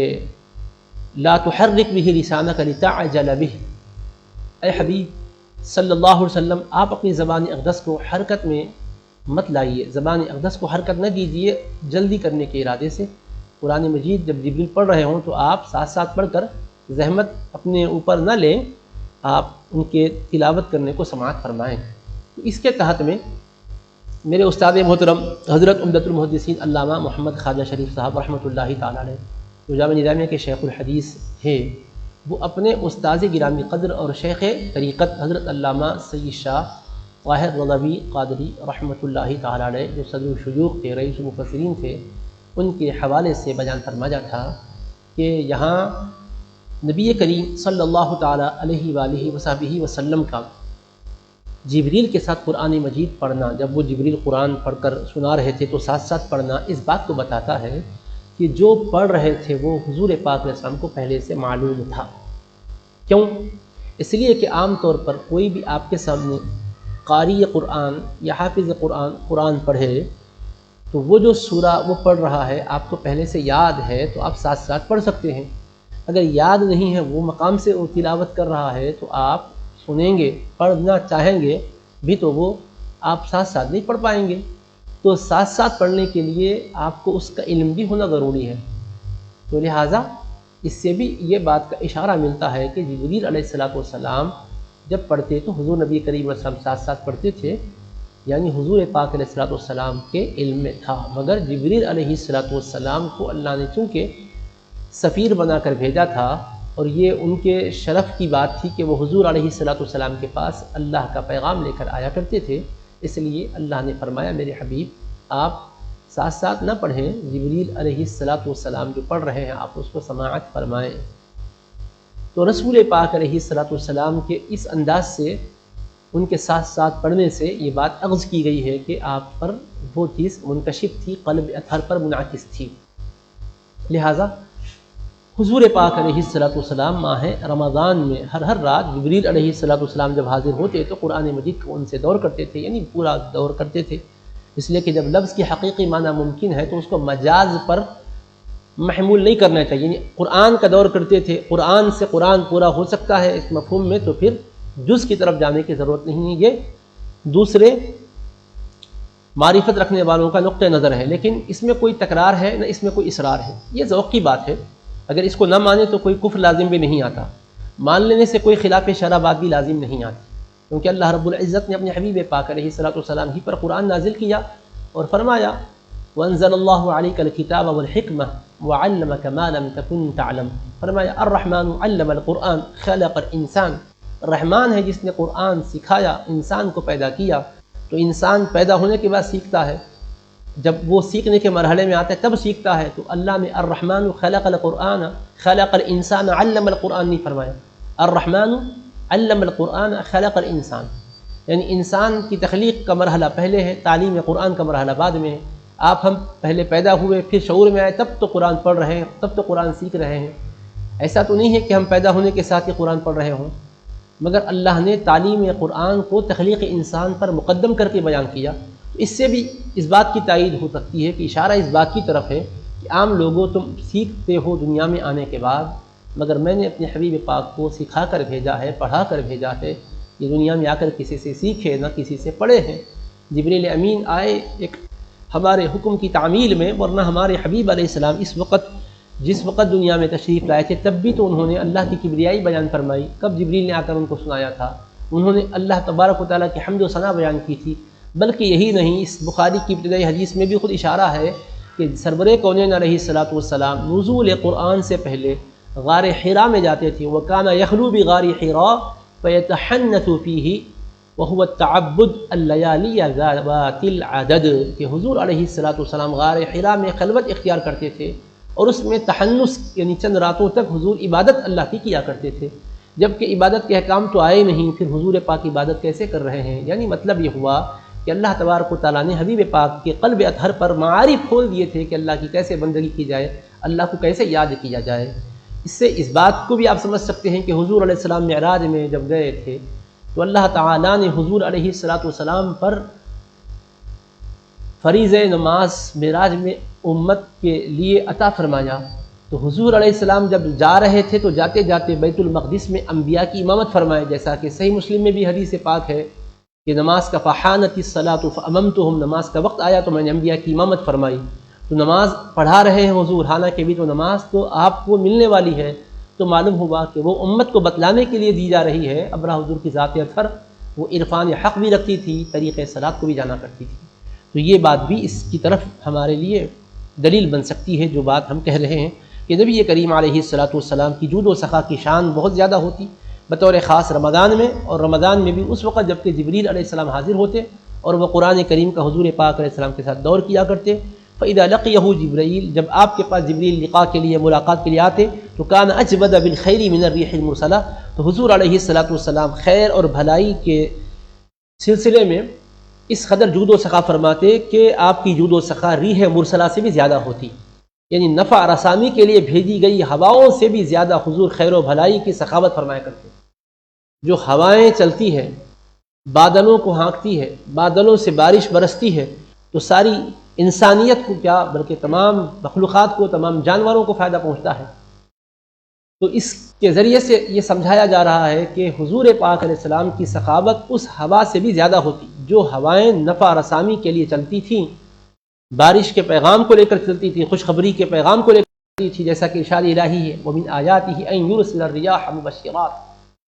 لا تحرک به لسانک لتعجل به. اے حبیب صلی اللہ علیہ وسلم، آپ اپنی زبان اقدس کو حرکت میں مت لائیے، زبان اقدس کو حرکت نہ دیجیے جلدی کرنے کے ارادے سے. قرآن مجید جب جبریل پڑھ رہے ہوں تو آپ ساتھ ساتھ پڑھ کر زحمت اپنے اوپر نہ لیں، آپ ان کے تلاوت کرنے کو سماعت فرمائیں. تو اس کے تحت میں میرے استاد محترم حضرت عمدۃ المحدثین علامہ محمد خواجہ شریف صاحب رحمۃ اللہ تعالیٰ علیہ، جو جامع نظامیہ کے شیخ الحدیث ہے، وہ اپنے استاذ گرامی قدر اور شیخ طریقت حضرت علامہ سید شاہ طاہر رضوی قادری رحمۃ اللہ تعالیٰ علیہ، جو صدر الشیوخ تھے، رئیس المفسرین تھے، ان کے حوالے سے بیان فرمایا تھا کہ یہاں نبی کریم صلی اللہ تعالیٰ علیہ وآلہ وصحبہ وسلم کا جبریل کے ساتھ قرآن مجید پڑھنا، جب وہ جبریل قرآن پڑھ کر سنا رہے تھے تو ساتھ ساتھ پڑھنا، اس بات کو بتاتا ہے کہ جو پڑھ رہے تھے وہ حضور پاک علیہ السلام کو پہلے سے معلوم تھا. کیوں؟ اس لیے کہ عام طور پر کوئی بھی آپ کے سامنے قاری قرآن یا حافظ قرآن پڑھے تو وہ جو سورہ وہ پڑھ رہا ہے آپ کو پہلے سے یاد ہے تو آپ ساتھ ساتھ پڑھ سکتے ہیں. اگر یاد نہیں ہے، وہ مقام سے وہ تلاوت کر رہا ہے تو آپ سنیں گے، پڑھنا چاہیں گے بھی تو وہ آپ ساتھ ساتھ نہیں پڑھ پائیں گے. تو ساتھ ساتھ پڑھنے کے لیے آپ کو اس کا علم بھی ہونا ضروری ہے. تو لہٰذا اس سے بھی یہ بات کا اشارہ ملتا ہے کہ جبریل علیہ السلام جب پڑھتے تو حضور نبی کریم علیہ السلام ساتھ ساتھ پڑھتے تھے، یعنی حضور پاک علیہ السلام کے علم میں تھا. مگر جبریل علیہ السلام کو اللہ نے چونکہ سفیر بنا کر بھیجا تھا، اور یہ ان کے شرف کی بات تھی کہ وہ حضور علیہ السلام کے پاس اللہ کا پیغام لے کر آیا کرتے تھے، اس لیے اللہ نے فرمایا میرے حبیب آپ ساتھ ساتھ نہ پڑھیں، جبریل علیہ السلام جو پڑھ رہے ہیں آپ اس کو سماعت فرمائیں. تو رسول پاک علیہ السلام کے اس انداز سے ان کے ساتھ ساتھ پڑھنے سے یہ بات اخذ کی گئی ہے کہ آپ پر وہ چیز منکشف تھی، قلب اطہر پر منعکس تھی. لہٰذا حضور پاک علیہ السلام ماہ رمضان میں ہر رات جبریل علیہ السلام جب حاضر ہوتے تو قرآن مجید کو ان سے دور کرتے تھے، یعنی پورا دور کرتے تھے. اس لیے کہ جب لفظ کی حقیقی معنی ممکن ہے تو اس کو مجاز پر محمول نہیں کرنا چاہیے، یعنی قرآن کا دور کرتے تھے، قرآن سے قرآن پورا ہو سکتا ہے اس مفہوم میں، تو پھر جز کی طرف جانے کی ضرورت نہیں ہے. یہ دوسرے معرفت رکھنے والوں کا نقطہ نظر ہے، لیکن اس میں کوئی تکرار ہے نہ اس میں کوئی اصرار ہے. یہ ذوق کی بات ہے، اگر اس کو نہ مانے تو کوئی کفر لازم بھی نہیں آتا، مان لینے سے کوئی خلاف شرع بات بھی لازم نہیں آتی، کیونکہ اللہ رب العزت نے اپنے حبیب پاک علیہ السلام ہی پر قرآن نازل کیا اور فرمایا وَأَنزَلَ اللَّهُ عَلَيْكَ الْكِتَابَ وَالْحِكْمَةَ وَعَلَّمَكَ مَا لَمْ تَكُنْ تَعْلَمُ. فرمایا الرحمن علم القرآن خلق الانسان، رحمان ہے جس نے قرآن سکھایا، انسان کو پیدا کیا. تو انسان پیدا ہونے کے بعد سیکھتا ہے، جب وہ سیکھنے کے مرحلے میں آتا ہے تب سیکھتا ہے. تو اللہ نے الرحمن خلق القرآن خلق الانسان علم القرآن نہیں فرمایا، الرحمن علم القرآن خلق الانسان، یعنی انسان کی تخلیق کا مرحلہ پہلے ہے، تعلیم قرآن کا مرحلہ بعد میں ہے. ہم پہلے پیدا ہوئے پھر شعور میں آئے تب تو قرآن پڑھ رہے ہیں، تب تو قرآن سیکھ رہے ہیں. ایسا تو نہیں ہے کہ ہم پیدا ہونے کے ساتھ ہی قرآن پڑھ رہے ہوں، مگر اللہ نے تعلیم قرآن کو تخلیق انسان پر مقدم کر کے بیان کیا. اس سے بھی اس بات کی تائید ہو سکتی ہے کہ اشارہ اس بات کی طرف ہے کہ عام لوگوں تم سیکھتے ہو دنیا میں آنے کے بعد، مگر میں نے اپنے حبیب پاک کو سکھا کر بھیجا ہے، پڑھا کر بھیجا ہے. یہ دنیا میں آ کر کسی سے سیکھے نہ کسی سے پڑھے ہیں. جبریل امین آئے ایک ہمارے حکم کی تعمیل میں، ورنہ ہمارے حبیب علیہ السلام جس وقت دنیا میں تشریف لائے تھے تب بھی تو انہوں نے اللہ کی کبریائی بیان فرمائی. کب جبریل نے آ کر ان کو سنایا تھا؟ انہوں نے اللہ تبارک و تعالیٰ کی حمد و ثنا بیان کی تھی. بلکہ یہی نہیں، اس بخاری کی ابتدائی حدیث میں بھی خود اشارہ ہے کہ سرور کونین علیہ السلام نزول قرآن سے پہلے غار حرا میں جاتے تھے. وَكَانَ يَخْلُو بِغَارِ حِرَا فَيَتَحَنَّثُ فِيهِ وَهُوَ التَّعَبُّدُ اللَّيَالِيَ ذَوَاتِ الْعَدَدِ، کہ حضور علیہ السلام غار حرا میں خلوت اختیار کرتے تھے اور اس میں تحنث یعنی چند راتوں تک حضور عبادت اللہ کی کیا کرتے تھے. جبکہ عبادت کے احکام تو آئے نہیں، پھر حضور پاک عبادت کیسے کر رہے ہیں؟ یعنی مطلب یہ ہوا کہ اللہ تبارک و تعالیٰ نے حبیب پاک کے قلب اطہر پر معارف کھول دیے تھے کہ اللہ کی کیسے بندگی کی جائے، اللہ کو کیسے یاد کیا جائے۔ اس سے اس بات کو بھی آپ سمجھ سکتے ہیں کہ حضور علیہ السلام معراج میں جب گئے تھے تو اللہ تعالیٰ نے حضور علیہ السلام پر فریض نماز معراج میں امت کے لیے عطا فرمایا۔ تو حضور علیہ السلام جب جا رہے تھے تو جاتے جاتے بیت المقدس میں انبیاء کی امامت فرمائے، جیسا کہ صحیح مسلم میں بھی حدیث پاک ہے کہ نماز کا فحانت الصلاۃ فاممتہم، نماز کا وقت آیا تو میں نے انبیاء کی امامت فرمائی۔ تو نماز پڑھا رہے ہیں حضور، حالانکہ بھی تو نماز تو آپ کو ملنے والی ہے، تو معلوم ہوا کہ وہ امت کو بتلانے کے لیے دی جا رہی ہے۔ ابرا حضور کی ذات اطہر وہ عرفان حق بھی رکھتی تھی، طریقۂ صلاۃ کو بھی جانا کرتی تھی۔ تو یہ بات بھی اس کی طرف ہمارے لیے دلیل بن سکتی ہے جو بات ہم کہہ رہے ہیں کہ نبی کریم علیہ السلام کی جود و سخا کی شان بہت زیادہ ہوتی، بطور خاص رمضان میں، اور رمضان میں بھی اس وقت جب کہ جبریل علیہ السلام حاضر ہوتے اور وہ قرآن کریم کا حضور پاک علیہ السلام کے ساتھ دور کیا کرتے۔ فَإِذَا لَقِيَهُ جبرائیل، جب آپ کے پاس جبریل لقاء کے لیے، ملاقات کے لیے آتے تو کان اجود بالخیر من الریح المرسلہ، تو حضور علیہ السلام خیر اور بھلائی کے سلسلے میں اس قدر جود و سخا فرماتے کہ آپ کی جود و سخا ریح مرسلہ سے بھی زیادہ ہوتی، یعنی نفع رسانی کے لیے بھیجی گئی ہواؤں سے بھی زیادہ حضور خیر و بھلائی کی سخاوت فرمایا کرتے۔ جو ہوائیں چلتی ہے، بادلوں کو ہانکتی ہے، بادلوں سے بارش برستی ہے، تو ساری انسانیت کو کیا بلکہ تمام مخلوقات کو، تمام جانوروں کو فائدہ پہنچتا ہے۔ تو اس کے ذریعے سے یہ سمجھایا جا رہا ہے کہ حضور پاک علیہ السلام کی سخاوت اس ہوا سے بھی زیادہ ہوتی جو ہوائیں نفع رسانی کے لیے چلتی تھیں، بارش کے پیغام کو لے کر چلتی تھی، خوشخبری کے پیغام کو لے کر چلتی تھی، جیسا کہ ارشاد الہی ہے وَمِنْ آیَاتِهِ أَنْ يُرْسِلَ الرِّيَاحَ مُبَشِّرَاتٍ،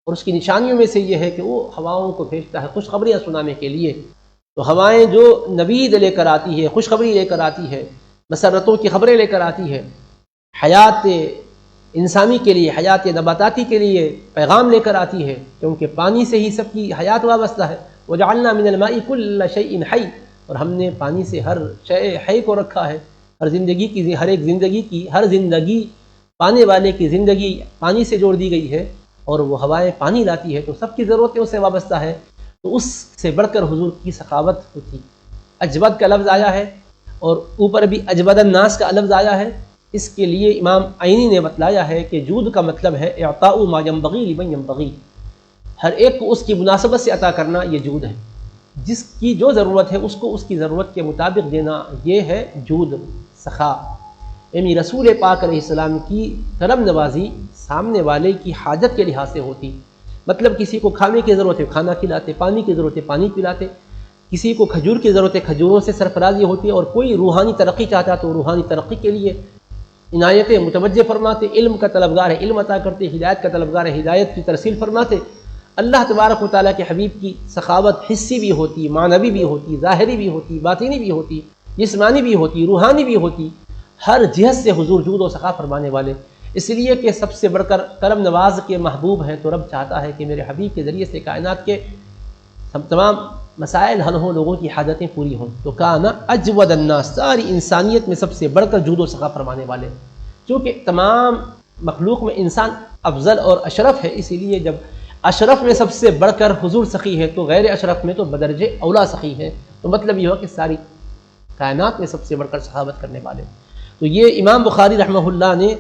اور اس کی نشانیوں میں سے یہ ہے کہ وہ ہواؤں کو بھیجتا ہے خوشخبریاں سنانے کے لیے۔ تو ہوائیں جو نوید لے کر آتی ہے، خوشخبری لے کر آتی ہے، مسرتوں کی خبریں لے کر آتی ہے، حیات انسانی کے لیے، حیات نباتاتی کے لیے پیغام لے کر آتی ہے، کیونکہ پانی سے ہی سب کی حیات وابستہ ہے۔ وَجَعَلْنَا مِنَ الْمَاءِ كُلَّ شَيْءٍ حَيٍّ، اور ہم نے پانی سے ہر شے حی کو رکھا ہے، ہر زندگی کی، ہر ایک زندگی کی، ہر زندگی پانے والے کی زندگی پانی سے جوڑ دی گئی ہے، اور وہ ہوائیں پانی لاتی ہے تو سب کی ضرورتیں اس سے وابستہ ہے۔ تو اس سے بڑھ کر حضور کی سخاوت ہوتی۔ اجود کا لفظ آیا ہے اور اوپر بھی اجود الناس کا لفظ آیا ہے۔ اس کے لیے امام عینی نے بتلایا ہے کہ جود کا مطلب ہے اعطاء ما ينبغي لمن ينبغي، ہر ایک کو اس کی مناسبت سے عطا کرنا، یہ جود ہے۔ جس کی جو ضرورت ہے اس کو اس کی ضرورت کے مطابق دینا، یہ ہے جود، سخا۔ یعنی رسول پاک علیہ السلام کی کرم نوازی سامنے والے کی حاجت کے لحاظ سے ہوتی، مطلب کسی کو کھانے کی ضرورت ہے کھانا کھلاتے، پانی کی ضرورت ہے پانی پلاتے، کسی کو کھجور کی ضرورت ہے کھجوروں سے سرفرازی ہوتی ہے، اور کوئی روحانی ترقی چاہتا تو روحانی ترقی کے لیے عنایتیں متوجہ فرماتے، علم کا طلبگار ہے علم عطا کرتے، ہدایت کا طلبگار ہے ہدایت کی ترسیل فرماتے۔ اللہ تبارک و تعالیٰ کے حبیب کی سخاوت حسی بھی ہوتی، معنوی بھی ہوتی، ظاہری بھی ہوتی، باطنی بھی ہوتی، جسمانی بھی ہوتی، روحانی بھی ہوتی، ہر جہت سے حضور جود و سخا فرمانے والے، اس لیے کہ سب سے بڑھ کر کرم نواز کے محبوب ہیں، تو رب چاہتا ہے کہ میرے حبیب کے ذریعے سے کائنات کے تمام مسائل حل ہوں، لوگوں کی حاجتیں پوری ہوں۔ تو کانا اجود الناس، ساری انسانیت میں سب سے بڑھ کر جود و سخا فرمانے والے، چونکہ تمام مخلوق میں انسان افضل اور اشرف ہے، اسی لیے جب اشرف میں سب سے بڑھ کر حضور سخی ہے تو غیر اشرف میں تو بدرجے اولا سخی ہے، تو مطلب یہ ہوا کہ ساری کائنات میں سب سے بڑھ کر سخاوت کرنے والے۔ تو یہ امام بخاری رحمہ اللہ نے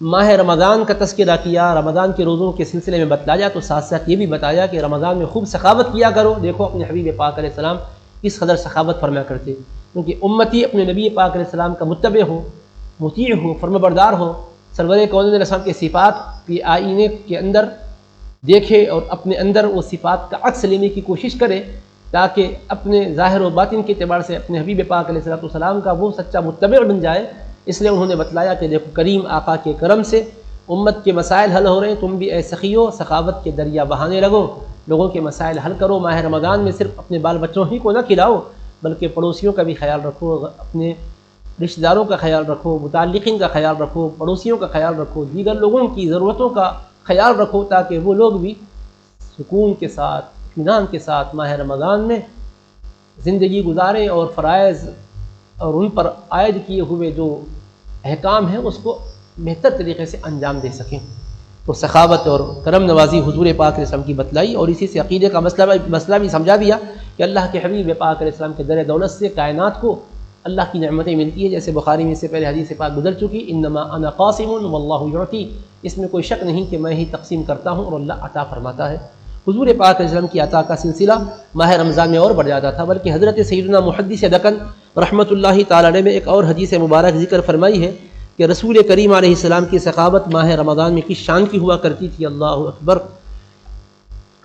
ماہ رمضان کا تذکرہ کیا، رمضان کے روزوں کے سلسلے میں بتلایا، تو ساتھ ساتھ یہ بھی بتایا کہ رمضان میں خوب سخاوت کیا کرو۔ دیکھو اپنے حبیب پاک علیہ السلام کس قدر سخاوت فرمایا کرتے، کیونکہ امتی اپنے نبی پاک علیہ السلام کا متبع ہو، مطیع ہو، فرمانبردار ہو، سرور کونین علیہ السلام کے صفات کی آئینے کے اندر دیکھے اور اپنے اندر وہ صفات کا عکس لینے کی کوشش کرے، تاکہ اپنے ظاہر و باطن کے اعتبار سے اپنے حبیب پاک علیہ السلام کا وہ سچا متبع بن جائے۔ اس لیے انہوں نے بتلایا کہ دیکھو کریم آقا کے کرم سے امت کے مسائل حل ہو رہے ہیں، تم بھی اے سخیو سخاوت کے دریا بہانے لگو، لوگوں کے مسائل حل کرو۔ ماہ رمضان میں صرف اپنے بال بچوں ہی کو نہ کھلاؤ بلکہ پڑوسیوں کا بھی خیال رکھو، اپنے رشتہ داروں کا خیال رکھو، متعلقین کا خیال رکھو، پڑوسیوں کا خیال رکھو، دیگر لوگوں کی ضرورتوں کا خیال رکھو، تاکہ وہ لوگ بھی سکون کے ساتھ، اطمینان کے ساتھ ماہ رمضان میں زندگی گزاریں اور فرائض اور ان پر عائد کیے ہوئے جو احکام ہیں اس کو بہتر طریقے سے انجام دے سکیں۔ تو سخاوت اور کرم نوازی حضور پاک علیہ السلام کی بتلائی، اور اسی سے عقیدے کا مسئلہ بھی سمجھا دیا کہ اللہ کے حبیب پاک علیہ السلام کے در دولت سے کائنات کو اللہ کی نعمتیں ملتی ہے، جیسے بخاری میں اس سے پہلے حدیث پاک گزر چکی، انما انا قاسم واللہ یعطی، اس میں کوئی شک نہیں کہ میں ہی تقسیم کرتا ہوں اور اللہ عطا فرماتا ہے۔ حضور پاک علیہ السلام کی عطا کا سلسلہ ماہ رمضان میں اور بڑھ جاتا تھا، بلکہ حضرت سیدنا محدث دکن رحمۃ اللہ تعالی علیہ میں ایک اور حدیث مبارک ذکر فرمائی ہے کہ رسول کریم علیہ السلام کی سخاوت ماہ رمضان میں کس شان کی ہوا کرتی تھی، اللہ اکبر۔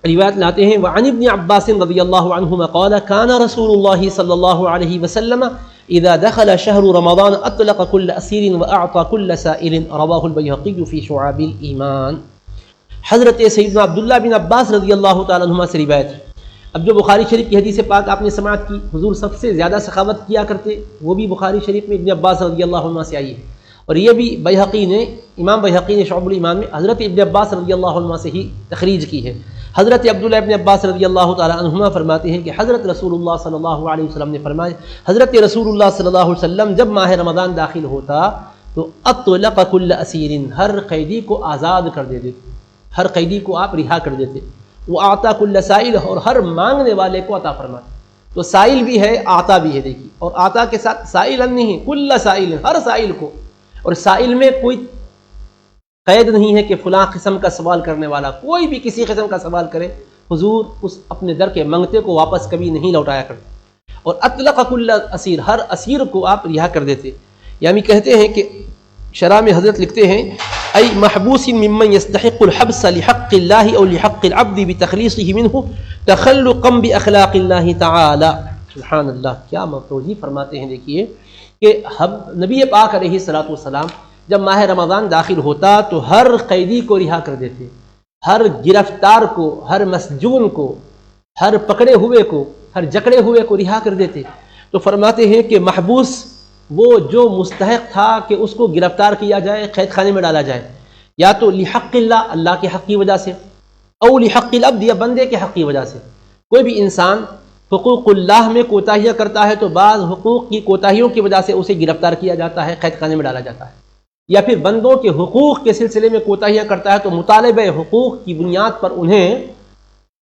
روایت لاتے ہیں وعن ابن عباس رضی اللہ عنہما قال كان رسول اللہ صلی اللہ علیہ وسلم اذا دخل شهر رمضان اطلق كل اسیر واعطى كل سائل، رواہ البیہقی فی شعاب الایمان۔ حضرت سیدنا عبداللہ بن عباس رضی اللہ تعالیٰ عنہما سے روایت ہے، اب جو بخاری شریف کی حدیث پاک آپ نے سماعت کی، حضور سب سے زیادہ سخاوت کیا کرتے، وہ بھی بخاری شریف میں ابن عباس رضی اللہ عنہ سے آئی ہے، اور یہ بھی بیہقی نے، امام بیہقی نے شعب الایمان میں حضرت ابن عباس رضی اللہ عنہ سے ہی تخریج کی ہے۔ حضرت عبداللہ ابن عباس رضی اللہ تعالیٰ عنہما فرماتے ہیں کہ حضرت رسول اللہ صلی اللہ علیہ وسلم نے فرمایا، حضرت رسول اللہ صلی اللہ علیہ وسلم جب ماہ رمضان داخل ہوتا تو اطلق کل اسیر، ہر قیدی کو آزاد کر دیتے، ہر قیدی کو آپ رہا کر دیتے، وہ آتا کل سائل، اور ہر مانگنے والے کو عطا فرماتے۔ تو سائل بھی ہے، آتا بھی ہے، دیکھیے، اور آتا کے ساتھ سائل نہیں ہے، کل سائل، ہر سائل کو، اور سائل میں کوئی قید نہیں ہے کہ فلاں قسم کا سوال کرنے والا، کوئی بھی کسی قسم کا سوال کرے، حضور اس اپنے در کے منگتے کو واپس کبھی نہیں لوٹایا کرتے۔ اور اطلق کل اسیر، ہر اسیر کو آپ رہا کر دیتے، یعنی کہتے ہیں کہ شرح میں حضرت لکھتے ہیں ای محبوس ممن يستحق الحبس لحق اللہ او لحق العبد بتخلیصه منه تخلقا باخلاق اللہ تعالی۔ سبحان اللہ، کیا توضیح فرماتے ہیں، دیکھیے کہ نبی پاک علیہ الصلوۃ والسلام جب ماہ رمضان داخل ہوتا تو ہر قیدی کو رہا کر دیتے، ہر گرفتار کو، ہر مسجون کو، ہر پکڑے ہوئے کو، ہر جکڑے ہوئے کو رہا کر دیتے۔ تو فرماتے ہیں کہ محبوس وہ جو مستحق تھا کہ اس کو گرفتار کیا جائے، قید خانے میں ڈالا جائے، یا تو لحق اللہ، اللہ کے حق کی وجہ سے، او لحق العبد، یا بندے کے حق کی وجہ سے۔ کوئی بھی انسان حقوق اللہ میں کوتاہیاں کرتا ہے تو بعض حقوق کی کوتاہیوں کی وجہ سے اسے گرفتار کیا جاتا ہے، قید خانے میں ڈالا جاتا ہے، یا پھر بندوں کے حقوق کے سلسلے میں کوتاہیاں کرتا ہے تو مطالبہ حقوق کی بنیاد پر انہیں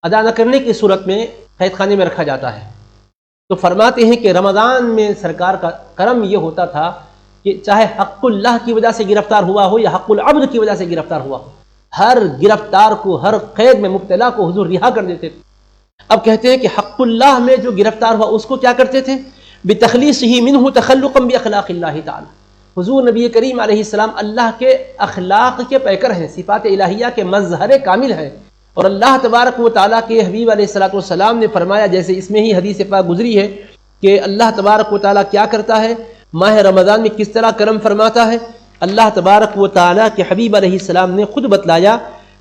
ادا نہ کرنے کی صورت میں قید خانے میں رکھا جاتا ہے۔ تو فرماتے ہیں کہ رمضان میں سرکار کا کرم یہ ہوتا تھا کہ چاہے حق اللہ کی وجہ سے گرفتار ہوا ہو یا حق العبد کی وجہ سے گرفتار ہوا ہو، ہر گرفتار کو، ہر قید میں مبتلا کو حضور رہا کر دیتے تھے۔ اب کہتے ہیں کہ حق اللہ میں جو گرفتار ہوا اس کو کیا کرتے تھے؟ بتخلیصہ منہ تخلقا باخلاق اللہ تعالی۔ حضور نبی کریم علیہ السلام اللہ کے اخلاق کے پیکر ہیں، صفات الہیہ کے مظہر کامل ہیں، اور اللہ تبارک و تعالیٰ کے حبیب علیہ الصلوۃ والسلام نے فرمایا، جیسے اس میں ہی حدیث پاک گزری ہے کہ اللہ تبارک و تعالیٰ کیا کرتا ہے، ماہ رمضان میں کس طرح کرم فرماتا ہے۔ اللہ تبارک و تعالیٰ کے حبیب علیہ السلام نے خود بتلایا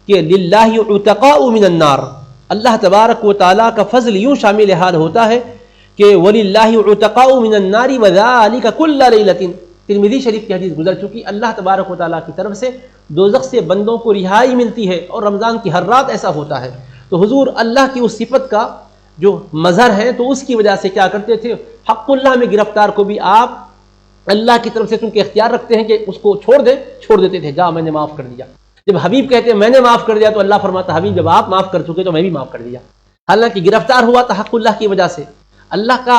کہ للہ عتقاء من النار، اللہ تبارک و تعالیٰ کا فضل یوں شامل حال ہوتا ہے کہ وَلِلَّهِ عُتَقَاءُ مِنَ النَّارِ وَذَلِكَ كُلَّ لَيْلَةٍ، ترمذی شریف کی حدیث گزر چکی، اللہ تبارک و تعالیٰ کی طرف سے دوزخ سے بندوں کو رہائی ملتی ہے، اور رمضان کی ہر رات ایسا ہوتا ہے۔ تو حضور اللہ کی اس صفت کا جو مظہر ہے تو اس کی وجہ سے کیا کرتے تھے، حق اللہ میں گرفتار کو بھی آپ اللہ کی طرف سے چونکہ اختیار رکھتے ہیں کہ اس کو چھوڑ دیتے تھے، جا میں نے معاف کر دیا۔ جب حبیب کہتے ہیں میں نے معاف کر دیا تو اللہ فرماتا حبیب جب آپ معاف کر چکے تو میں بھی معاف کر دیا، حالانکہ گرفتار ہوا تھا حق اللہ کی وجہ سے۔ اللہ کا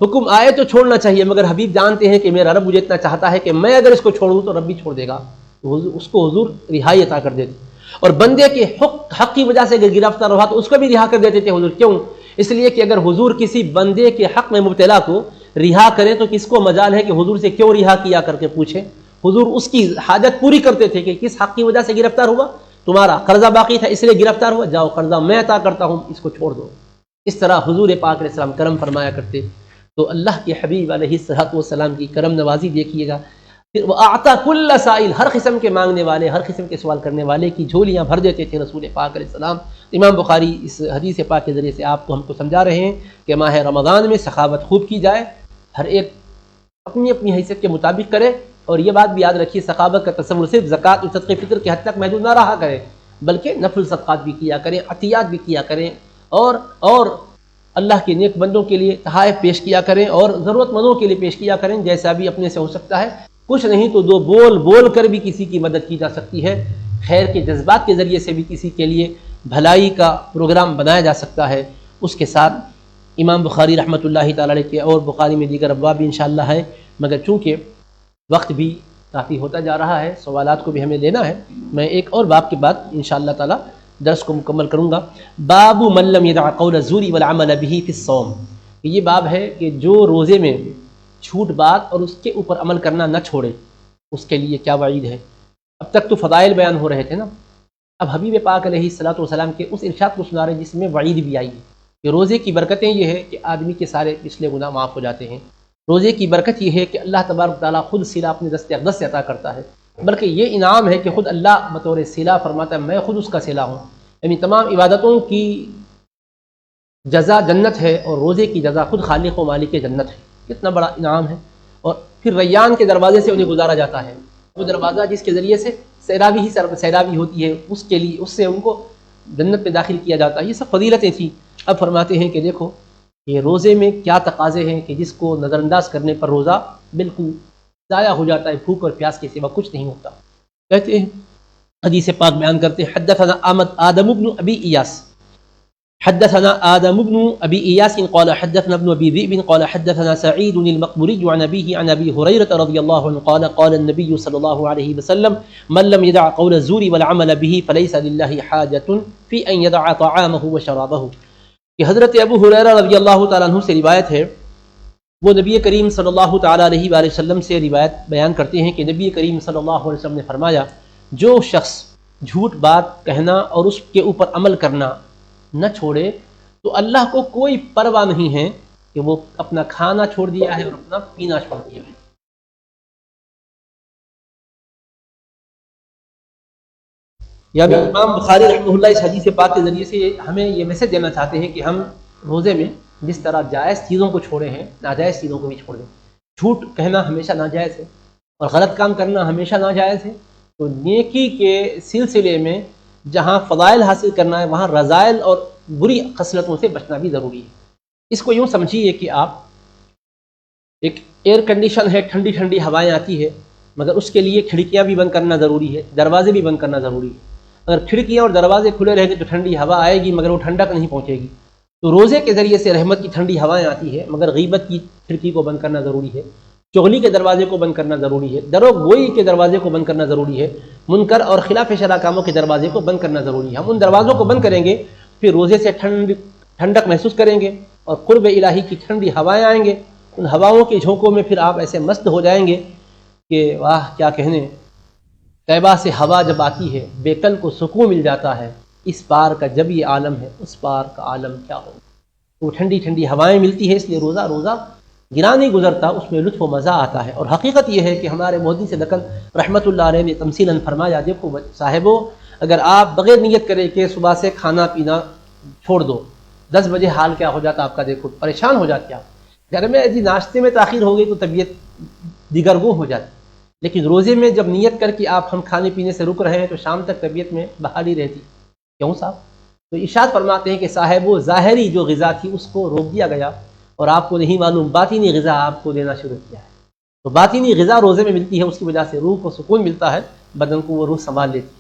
حکم آئے تو چھوڑنا چاہیے، مگر حبیب جانتے ہیں کہ میرا رب مجھے اتنا چاہتا ہے کہ میں اگر اس کو چھوڑوں تو رب بھی چھوڑ دے گا، تو اس کو حضور رہائی عطا کر دیتے۔ اور بندے کے حق کی وجہ سے اگر گرفتار ہوا تو اس کو بھی رہا کر دیتے تھے حضور۔ کیوں؟ اس لیے کہ اگر حضور کسی بندے کے حق میں مبتلا کو رہا کریں تو کس کو مجال ہے کہ حضور سے کیوں رہا کیا کر کے پوچھیں۔ حضور اس کی حاجت پوری کرتے تھے کہ کس حق کی وجہ سے گرفتار ہوا، تمہارا قرضہ باقی تھا اس لیے گرفتار ہوا، جاؤ قرضہ میں عطا کرتا ہوں، اس کو چھوڑ دو۔ اس طرح حضور پاک علیہ السلام کرم فرمایا کرتے۔ تو اللہ کے حبیب علیہ الصلوۃ والسلام کی کرم نوازی دیکھیے گا، پھر وہ آتا کل سائل، ہر قسم کے مانگنے والے، ہر قسم کے سوال کرنے والے کی جھولیاں بھر دیتے تھے رسول پاک علیہ السلام۔ امام بخاری اس حدیث پاک کے ذریعے سے آپ کو ہم کو سمجھا رہے ہیں کہ ماہ رمضان میں سخاوت خوب کی جائے، ہر ایک اپنی اپنی حیثیت کے مطابق کرے، اور یہ بات بھی یاد رکھیے سخاوت کا تصور صرف زکوٰۃ اور صدقہ فطر کے حد تک محدود نہ رہا کرے، بلکہ نفل صدقات بھی کیا کریں، عطیات بھی کیا کریں، اور اللہ کے نیک بندوں کے لیے تحائف پیش کیا کریں، اور ضرورت مندوں کے لیے پیش کیا کریں، جیسا بھی اپنے سے ہو سکتا ہے۔ کچھ نہیں تو دو بول کر بھی کسی کی مدد کی جا سکتی ہے، خیر کے جذبات کے ذریعے سے بھی کسی کے لیے بھلائی کا پروگرام بنایا جا سکتا ہے۔ اس کے ساتھ امام بخاری رحمۃ اللہ تعالی علیہ کے اور بخاری میں دیگر ابواب بھی انشاءاللہ ہے، مگر چونکہ وقت بھی کافی ہوتا جا رہا ہے، سوالات کو بھی ہمیں لینا ہے، میں ایک اور باب کے بعد انشاءاللہ تعالی درس کو مکمل کروں گا۔ باب من لم يدع قول الزور والعمل به في الصوم، یہ باب ہے کہ جو روزے میں جھوٹ بات اور اس کے اوپر عمل کرنا نہ چھوڑے، اس کے لیے کیا وعید ہے۔ اب تک تو فضائل بیان ہو رہے تھے نا، اب حبیب پاک علیہ الصلوۃ والسلام کے اس ارشاد کو سنا رہے ہیں جس میں وعید بھی آئی ہے کہ روزے کی برکتیں یہ ہے کہ آدمی کے سارے پچھلے گناہ معاف ہو جاتے ہیں۔ روزے کی برکت یہ ہے کہ اللہ تبارک تعالیٰ خود صلہ اپنے دست اقدس سے عطا کرتا ہے، بلکہ یہ انعام ہے کہ خود اللہ بطور صلہ فرماتا ہے میں خود اس کا صلہ ہوں، یعنی تمام عبادتوں کی جزا جنت ہے اور روزے کی جزا خود خالق و مالک جنت ہے۔ کتنا بڑا انعام ہے۔ اور پھر ریان کے دروازے سے انہیں گزارا جاتا ہے، وہ دروازہ جس کے ذریعے سے سیرابی ہوتی ہے، اس کے لیے اس سے ان کو جنت میں داخل کیا جاتا ہے۔ یہ سب فضیلتیں تھیں۔ اب فرماتے ہیں کہ دیکھو یہ روزے میں کیا تقاضے ہیں کہ جس کو نظر انداز کرنے پر روزہ بالکل ضائع ہو جاتا ہے، بھوک اور پیاس کے سوا کچھ نہیں ہوتا۔ کہتے ہیں حدیث پاک بیان کرتے ہیں حدثنا آدم بن ابی ایاس حدثنا آدم بن ابي اياس قال حدثنا ابن ابي ذئب قال حدثنا سعيد المقبري عن ابيه عن ابي هريره رضي الله عنه قال قال النبي صلى الله عليه وسلم من لم يدع قول الزور والعمل به فليس لله حاجه في ان يدع طعامه وشرابه، کہ حضرت ابو ہریرہ رضی اللہ تعالیٰ عنہ سے روایت ہے، وہ نبی کریم صلی اللہ تعالیٰ علیہ وآلہ وسلم سے روایت بیان کرتے ہیں کہ نبی کریم صلی اللہ علیہ وسلم نے فرمایا جو شخص جھوٹ بات کہنا اور اس کے اوپر عمل کرنا نہ چھوڑے تو اللہ کو کوئی پرواہ نہیں ہے کہ وہ اپنا کھانا چھوڑ دیا ہے اور اپنا پینا چھوڑ دیا ہے۔ یعنی امام بخاری رحمہ اللہ اس حدیث پاک کے ذریعے سے ہمیں یہ میسج دینا چاہتے ہیں کہ ہم روزے میں جس طرح جائز چیزوں کو چھوڑے ہیں ناجائز چیزوں کو بھی چھوڑ دیں۔ جھوٹ کہنا ہمیشہ ناجائز ہے اور غلط کام کرنا ہمیشہ ناجائز ہے، تو نیکی کے سلسلے میں جہاں فضائل حاصل کرنا ہے وہاں رذائل اور بری خصلتوں سے بچنا بھی ضروری ہے۔ اس کو یوں سمجھیے کہ آپ ایک ایئر کنڈیشن ہے، ٹھنڈی ٹھنڈی ہوائیں آتی ہے، مگر اس کے لیے کھڑکیاں بھی بند کرنا ضروری ہے، دروازے بھی بند کرنا ضروری ہے۔ اگر کھڑکیاں اور دروازے کھلے رہیں گے تو ٹھنڈی ہوا آئے گی مگر وہ ٹھنڈک نہیں پہنچے گی۔ تو روزے کے ذریعے سے رحمت کی ٹھنڈی ہوائیں آتی ہے، مگر غیبت کی کھڑکی کو بند کرنا ضروری ہے، چغلی کے دروازے کو بند کرنا ضروری ہے، درو گوئی کے دروازے کو بند کرنا ضروری ہے، منکر اور خلاف شرع کاموں کے دروازے کو بند کرنا ضروری ہے۔ ہم ان دروازوں کو بند کریں گے پھر روزے سے ٹھنڈک محسوس کریں گے اور قرب الہی کی ٹھنڈی ہوائیں آئیں گے، ان ہواؤں کے جھونکوں میں پھر آپ ایسے مست ہو جائیں گے کہ واہ کیا کہنے، طیبہ سے ہوا جب آتی ہے بے کل کو سکون مل جاتا ہے، اس پار کا جب یہ عالم ہے اس پار کا عالم کیا ہو۔ وہ ٹھنڈی ٹھنڈی ہوائیں ملتی ہے، اس لیے روزہ گرا نہیں گزرتا، اس میں لطف و مزہ آتا ہے۔ اور حقیقت یہ ہے کہ ہمارے محدث دکن رحمۃ اللہ علیہ نے تمثیلاً فرمایا دیکھو صاحبو، اگر آپ بغیر نیت کرے کہ صبح سے کھانا پینا چھوڑ دو، 10 بجے حال کیا ہو جاتا آپ کا، دیکھو پریشان ہو جاتے آپ، گھر میں جی ناشتے میں تاخیر ہو گئی تو طبیعت دیگرگوں ہو جاتی، لیکن روزے میں جب نیت کر کے آپ ہم کھانے پینے سے رک رہے ہیں تو شام تک طبیعت میں بحالی رہتی۔ کیوں صاحب؟ تو ارشاد فرماتے ہیں کہ صاحب وہ ظاہری جو غذا تھی اس کو روک دیا گیا اور آپ کو نہیں معلوم باطنی غذا آپ کو دینا شروع کیا ہے۔ تو باطنی غذا روزے میں ملتی ہے، اس کی وجہ سے روح کو سکون ملتا ہے، بدن کو وہ روح سنبھال لیتی ہے۔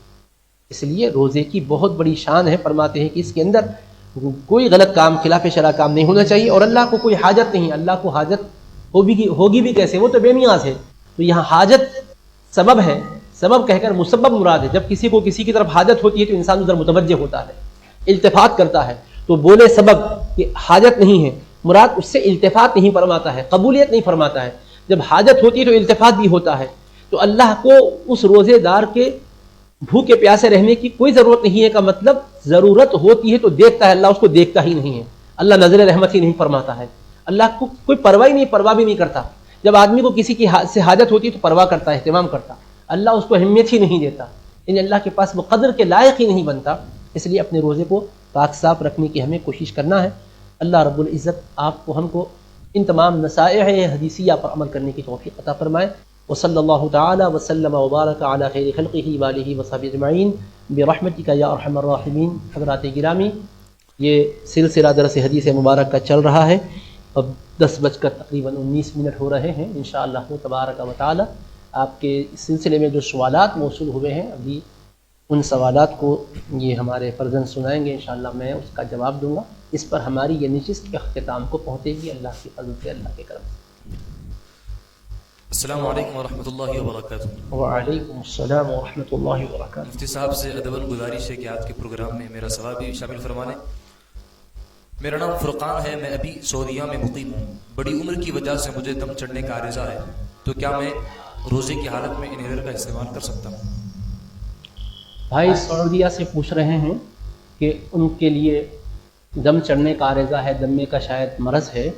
اس لیے روزے کی بہت بڑی شان ہے، فرماتے ہیں کہ اس کے اندر کوئی غلط کام خلاف شرع کام نہیں ہونا چاہیے، اور اللہ کو کوئی حاجت نہیں، اللہ کو حاجت ہوگی بھی کیسے، وہ تو بے نیاز ہے۔ تو یہاں حاجت سبب ہے، سبب کہہ کر مسبب مراد ہے۔ جب کسی کو کسی کی طرف حاجت ہوتی ہے تو انسان ادھر متوجہ ہوتا ہے، التفات کرتا ہے، تو بولے سبب کہ حاجت نہیں ہے مراد، اس سے التفات نہیں فرماتا ہے، قبولیت نہیں فرماتا ہے۔ جب حاجت ہوتی ہے تو التفات بھی ہوتا ہے۔ تو اللہ کو اس روزے دار کے بھوکے پیاسے رہنے کی کوئی ضرورت نہیں ہے کا مطلب ضرورت ہوتی ہے تو دیکھتا ہے، اللہ اس کو دیکھتا ہی نہیں ہے، اللہ نظر رحمت ہی نہیں فرماتا ہے، اللہ کو کوئی پرواہ ہی نہیں، پرواہ بھی نہیں کرتا۔ جب آدمی کو کسی کی سے حاجت ہوتی ہے تو پرواہ کرتا ہے، اہتمام کرتا، اللہ اس کو اہمیت ہی نہیں دیتا، یعنی اللہ کے پاس وہ قدر کے لائق ہی نہیں بنتا۔ اس لیے اپنے روزے کو پاک صاف رکھنے کی ہمیں کوشش کرنا ہے۔ اللہ رب العزت آپ کو ہم کو ان تمام نصائح حدیثیہ پر عمل کرنے کی توفیق عطا فرمائے۔ وصلی اللہ تعالی وسلم وبارک علی خیر خلقہ وآلہ وصحبہ اجمعین برحمتک یا ارحم الراحمین۔ حضرات گرامی، یہ سلسلہ درس حدیث مبارک کا چل رہا ہے، اب 10 بج کر تقریباً 19 منٹ ہو رہے ہیں۔ انشاءاللہ تبارک و تعالی آپ کے اس سلسلے میں جو سوالات موصول ہوئے ہیں ابھی ان سوالات کو یہ ہمارے فرزند سنائیں گے، انشاءاللہ میں اس کا جواب دوں گا۔ اس پر ہماری یہ نشست کے اختتام کو پہنچے گی اللہ کی فضل سے، اللہ کے کرم سے۔ السلام علیکم ورحمۃ اللہ وبرکاتہ۔ وعلیکم السلام ورحمۃ اللہ وبرکاتہ۔ مفتی صاحب سے ادباً گزارش ہے کہ آج کے پروگرام میں میرا سوال بھی شامل فرما لیں۔ میرا نام فرقان ہے، میں ابھی سعودیہ میں مقیم ہوں۔ بڑی عمر کی وجہ سے مجھے دم چڑھنے کا عارضہ ہے، تو کیا میں روزے کی حالت میں انہیلر کا استعمال کر سکتا ہوں؟ بھائی سعودیہ سے پوچھ رہے ہیں کہ ان کے لیے دم چڑھنے کا عارضہ ہے، دمے کا شاید مرض ہے،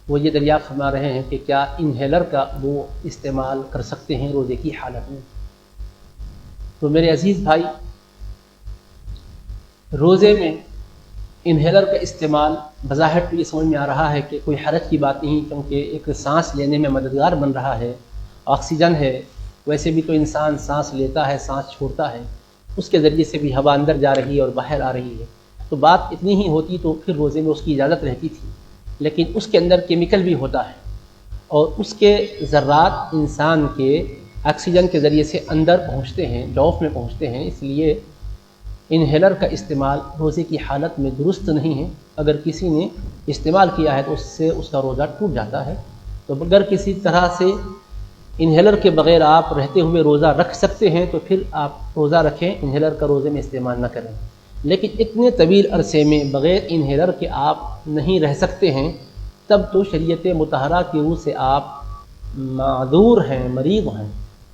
وہ یہ دریافت فرما رہے ہیں کہ کیا انہیلر کا وہ استعمال کر سکتے ہیں روزے کی حالت میں۔ تو میرے عزیز بھائی، روزے میں انہیلر کا استعمال بظاہر تو یہ سمجھ میں آ رہا ہے کہ کوئی حرج کی بات نہیں، کیونکہ ایک سانس لینے میں مددگار بن رہا ہے، آکسیجن ہے، ویسے بھی تو انسان سانس لیتا ہے، سانس چھوڑتا ہے، اس کے ذریعے سے بھی ہوا اندر جا رہی ہے اور باہر آ رہی ہے، تو بات اتنی ہی ہوتی تو پھر روزے میں اس کی اجازت رہتی تھی، لیکن اس کے اندر کیمیکل بھی ہوتا ہے اور اس کے ذرات انسان کے آکسیجن کے ذریعے سے اندر پہنچتے ہیں، جوف میں پہنچتے ہیں، اس لیے انہیلر کا استعمال روزے کی حالت میں درست نہیں ہے۔ اگر کسی نے استعمال کیا ہے تو اس سے اس کا روزہ ٹوٹ جاتا ہے۔ تو اگر کسی طرح سے انہیلر کے بغیر آپ رہتے ہوئے روزہ رکھ سکتے ہیں تو پھر آپ روزہ رکھیں، انہیلر کا روزے میں استعمال نہ کریں، لیکن اتنے طویل عرصے میں بغیر انہیلر کے آپ نہیں رہ سکتے ہیں، تب تو شریعت مطہرہ کی روح سے آپ معذور ہیں، مریض ہیں۔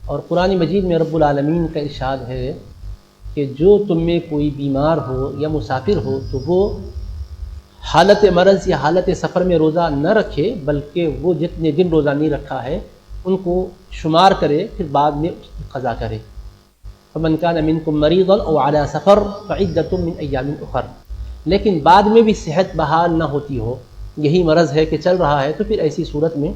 اور قرآن مجید میں رب العالمین کا ارشاد ہے کہ جو تم میں کوئی بیمار ہو یا مسافر ہو تو وہ حالت مرض یا حالت سفر میں روزہ نہ رکھے، بلکہ وہ جتنے دن روزہ نہیں رکھا ہے ان کو شمار کرے، پھر بعد میں اس کی قضا کرے۔ فمن کان منکم مریضا او علی سفر فعدۃ من ایام اخر۔ لیکن بعد میں بھی صحت بحال نہ ہوتی ہو، یہی مرض ہے کہ چل رہا ہے، تو پھر ایسی صورت میں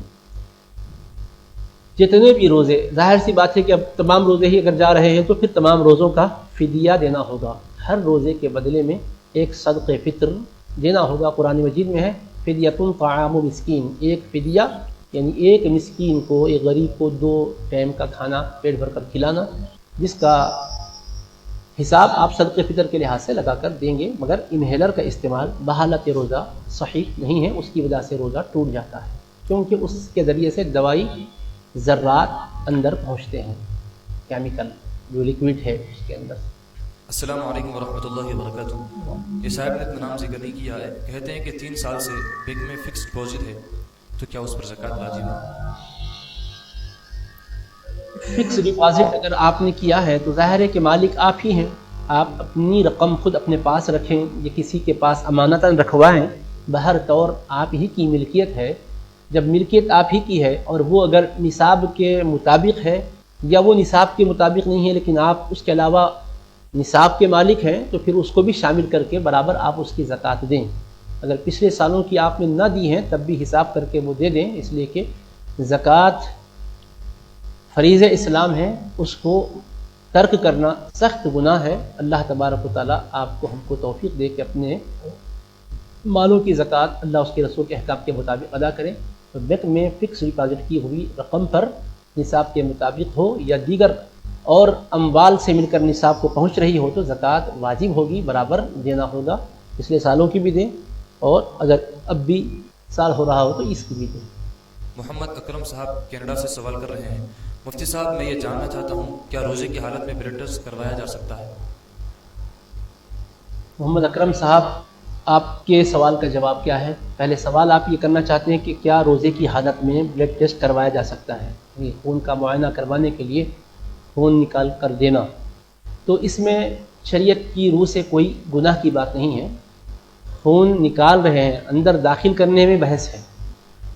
جتنے بھی روزے، ظاہر سی بات ہے کہ اب تمام روزے ہی اگر جا رہے ہیں تو پھر تمام روزوں کا فدیہ دینا ہوگا، ہر روزے کے بدلے میں ایک صدقہ فطر دینا ہوگا۔ قرآن مجید میں ہے فدیۃ طعام مسکین، ایک فدیہ یعنی ایک مسکین کو، ایک غریب کو 2 ٹائم کا کھانا پیٹ بھر کر کھلانا، جس کا حساب آپ صدقہ فطر کے لحاظ سے لگا کر دیں گے۔ مگر انہیلر کا استعمال بحالت روزہ صحیح نہیں ہے، اس کی وجہ سے روزہ ٹوٹ جاتا ہے، کیونکہ اس کے ذریعے سے دوائی ذرات اندر پہنچتے ہیں، کیمیکل جو لیکوڈ ہے اس کے اندر۔ السلام علیکم ورحمۃ اللہ وبرکاتہ۔ یہ صاحب نے اپنا نام ذکر نہیں کیا ہے، کہتے ہیں کہ 3 سال سے بینک میں فکسڈ ڈپازٹ ہے، تو کیا اس پر زکوٰۃ واجب ہے؟ فکس ڈپازٹ اگر آپ نے کیا ہے تو ظاہر ہے کہ مالک آپ ہی ہیں، آپ اپنی رقم خود اپنے پاس رکھیں یا کسی کے پاس امانتاً رکھوائیں، بہر طور آپ ہی کی ملکیت ہے۔ جب ملکیت آپ ہی کی ہے اور وہ اگر نصاب کے مطابق ہے یا وہ نصاب کے مطابق نہیں ہے لیکن آپ اس کے علاوہ نصاب کے مالک ہیں، تو پھر اس کو بھی شامل کر کے برابر آپ اس کی زکوٰۃ دیں۔ اگر پچھلے سالوں کی آپ نے نہ دی ہیں تب بھی حساب کر کے وہ دے دیں، اس لیے کہ زکوٰۃ فریض اسلام ہے، اس کو ترک کرنا سخت گناہ ہے۔ اللہ تبارک و تعالیٰ آپ کو ہم کو توفیق دے کہ اپنے مالوں کی زکوٰۃ اللہ اس کے رسول کے احکام کے مطابق ادا کریں۔ تو بینک میں فکس ڈپازٹ کی ہوئی رقم پر نصاب کے مطابق ہو یا دیگر اور اموال سے مل کر نصاب کو پہنچ رہی ہو تو زکوٰۃ واجب ہوگی، برابر دینا ہوگا، پچھلے سالوں کی بھی دیں اور اگر اب بھی سال ہو رہا ہو تو اس کی بھی دیں۔ محمد اکرم صاحب کینیڈا سے سوال کر رہے ہیں، مفتی صاحب میں یہ جاننا چاہتا ہوں کیا روزے کی حالت میں بلڈ ٹیسٹ کروایا جا سکتا ہے؟ محمد اکرم صاحب، آپ کے سوال کا جواب کیا ہے؟ پہلے سوال آپ یہ کرنا چاہتے ہیں کہ کیا روزے کی حالت میں بلڈ ٹیسٹ کروایا جا سکتا ہے، یہ خون کا معائنہ کروانے کے لیے خون نکال کر دینا، تو اس میں شریعت کی روح سے کوئی گناہ کی بات نہیں ہے۔ خون نکال رہے ہیں، اندر داخل کرنے میں بحث ہے،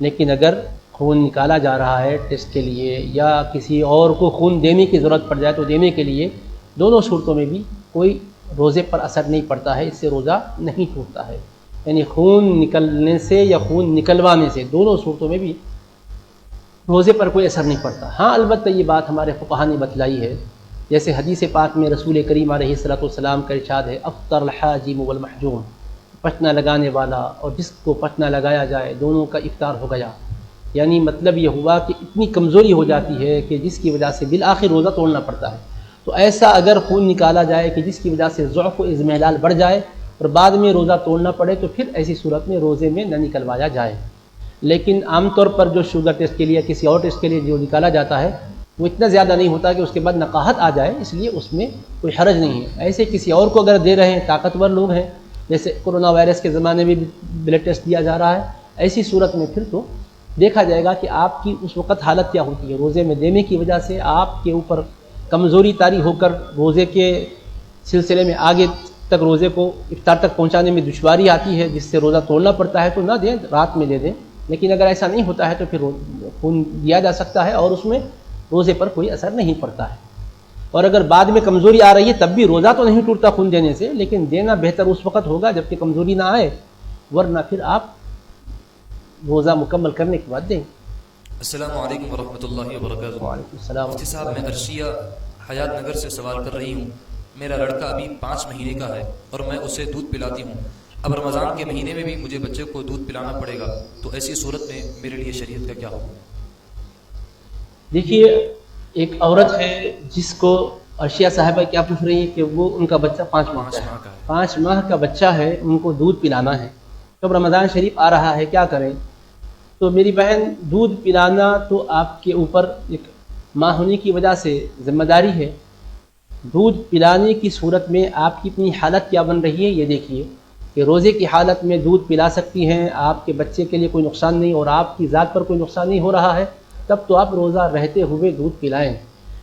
لیکن اگر خون نکالا جا رہا ہے ٹیسٹ کے لیے یا کسی اور کو خون دینے کی ضرورت پڑ جائے تو دینے کے لیے، دونوں صورتوں میں بھی کوئی روزے پر اثر نہیں پڑتا ہے، اس سے روزہ نہیں ٹوٹتا ہے۔ یعنی خون نکلنے سے یا خون نکلوانے سے، دونوں صورتوں میں بھی روزے پر کوئی اثر نہیں پڑتا۔ ہاں البتہ یہ بات ہمارے فقہا نے بتلائی ہے، جیسے حدیث پاک میں رسول کریم علیہ الصلوۃ والسلام کا ارشاد ہے افطر الحاجم والمحجوم، پٹنا لگانے والا اور جس کو پٹنا لگایا جائے دونوں کا افطار ہو گیا۔ یعنی مطلب یہ ہوا کہ اتنی کمزوری ہو جاتی ہے کہ جس کی وجہ سے بالآخر روزہ توڑنا پڑتا ہے۔ تو ایسا اگر خون نکالا جائے کہ جس کی وجہ سے ضعف و اضمحلال بڑھ جائے اور بعد میں روزہ توڑنا پڑے تو پھر ایسی صورت میں روزے میں نہ نکلوایا جائے. لیکن عام طور پر جو شوگر ٹیسٹ کے لیے کسی اور ٹیسٹ کے لیے جو نکالا جاتا ہے وہ اتنا زیادہ نہیں ہوتا کہ اس کے بعد نقاہت آ جائے، اس لیے اس میں کوئی حرج نہیں ہے. ایسے کسی اور کو اگر دے رہے ہیں، طاقتور لوگ ہیں، جیسے کرونا وائرس کے زمانے میں بھی بلڈ ٹیسٹ دیا جا رہا ہے، ایسی صورت میں پھر تو دیکھا جائے گا کہ آپ کی اس وقت حالت کیا ہوتی ہے. روزے میں دینے کی وجہ سے آپ کے اوپر کمزوری طاری ہو کر روزے کے سلسلے میں آگے تک روزے کو افطار تک پہنچانے میں دشواری آتی ہے، جس سے روزہ توڑنا پڑتا ہے، تو نہ دیں، رات میں دے دیں. لیکن اگر ایسا نہیں ہوتا ہے تو پھر خون دیا جا سکتا ہے اور اس میں روزے پر کوئی اثر نہیں پڑتا ہے. اور اگر بعد میں کمزوری آ رہی ہے تب بھی روزہ تو نہیں ٹوٹتا خون دینے سے، لیکن دینا بہتر اس وقت ہوگا جب کہ کمزوری نہ آئے، ورنہ پھر آپ روزہ مکمل کرنے کے بعد دیں. السلام علیکم ورحمۃ اللہ وبرکاتہ. وعلیکم السلام. مفتی صاحب، میں عرشیہ حیات نگر سے سوال کر رہی ہوں. میرا لڑکا ابھی 5 مہینے کا ہے اور میں اسے دودھ پلاتی ہوں. اب رمضان کے مہینے میں بھی مجھے بچے کو دودھ پلانا پڑے گا، تو ایسی صورت میں میرے لیے شریعت کا کیا حکم؟ دیکھیے، ایک عورت ہے جس کو عرشیہ صاحبہ کیا پوچھ رہی ہے کہ وہ ان کا بچہ 5 ماہ کا ہے. 5 ماہ کا بچہ ہے، ان کو دودھ پلانا ہے. جب رمضان شریف آ رہا ہے کیا کریں؟ تو میری بہن، دودھ پلانا تو آپ کے اوپر ایک ماں ہونے کی وجہ سے ذمہ داری ہے. دودھ پلانے کی صورت میں آپ کی اپنی حالت کیا بن رہی ہے یہ دیکھیے کہ روزے کی حالت میں دودھ پلا سکتی ہیں، آپ کے بچے کے لیے کوئی نقصان نہیں اور آپ کی ذات پر کوئی نقصان نہیں ہو رہا ہے، تب تو آپ روزہ رہتے ہوئے دودھ پلائیں.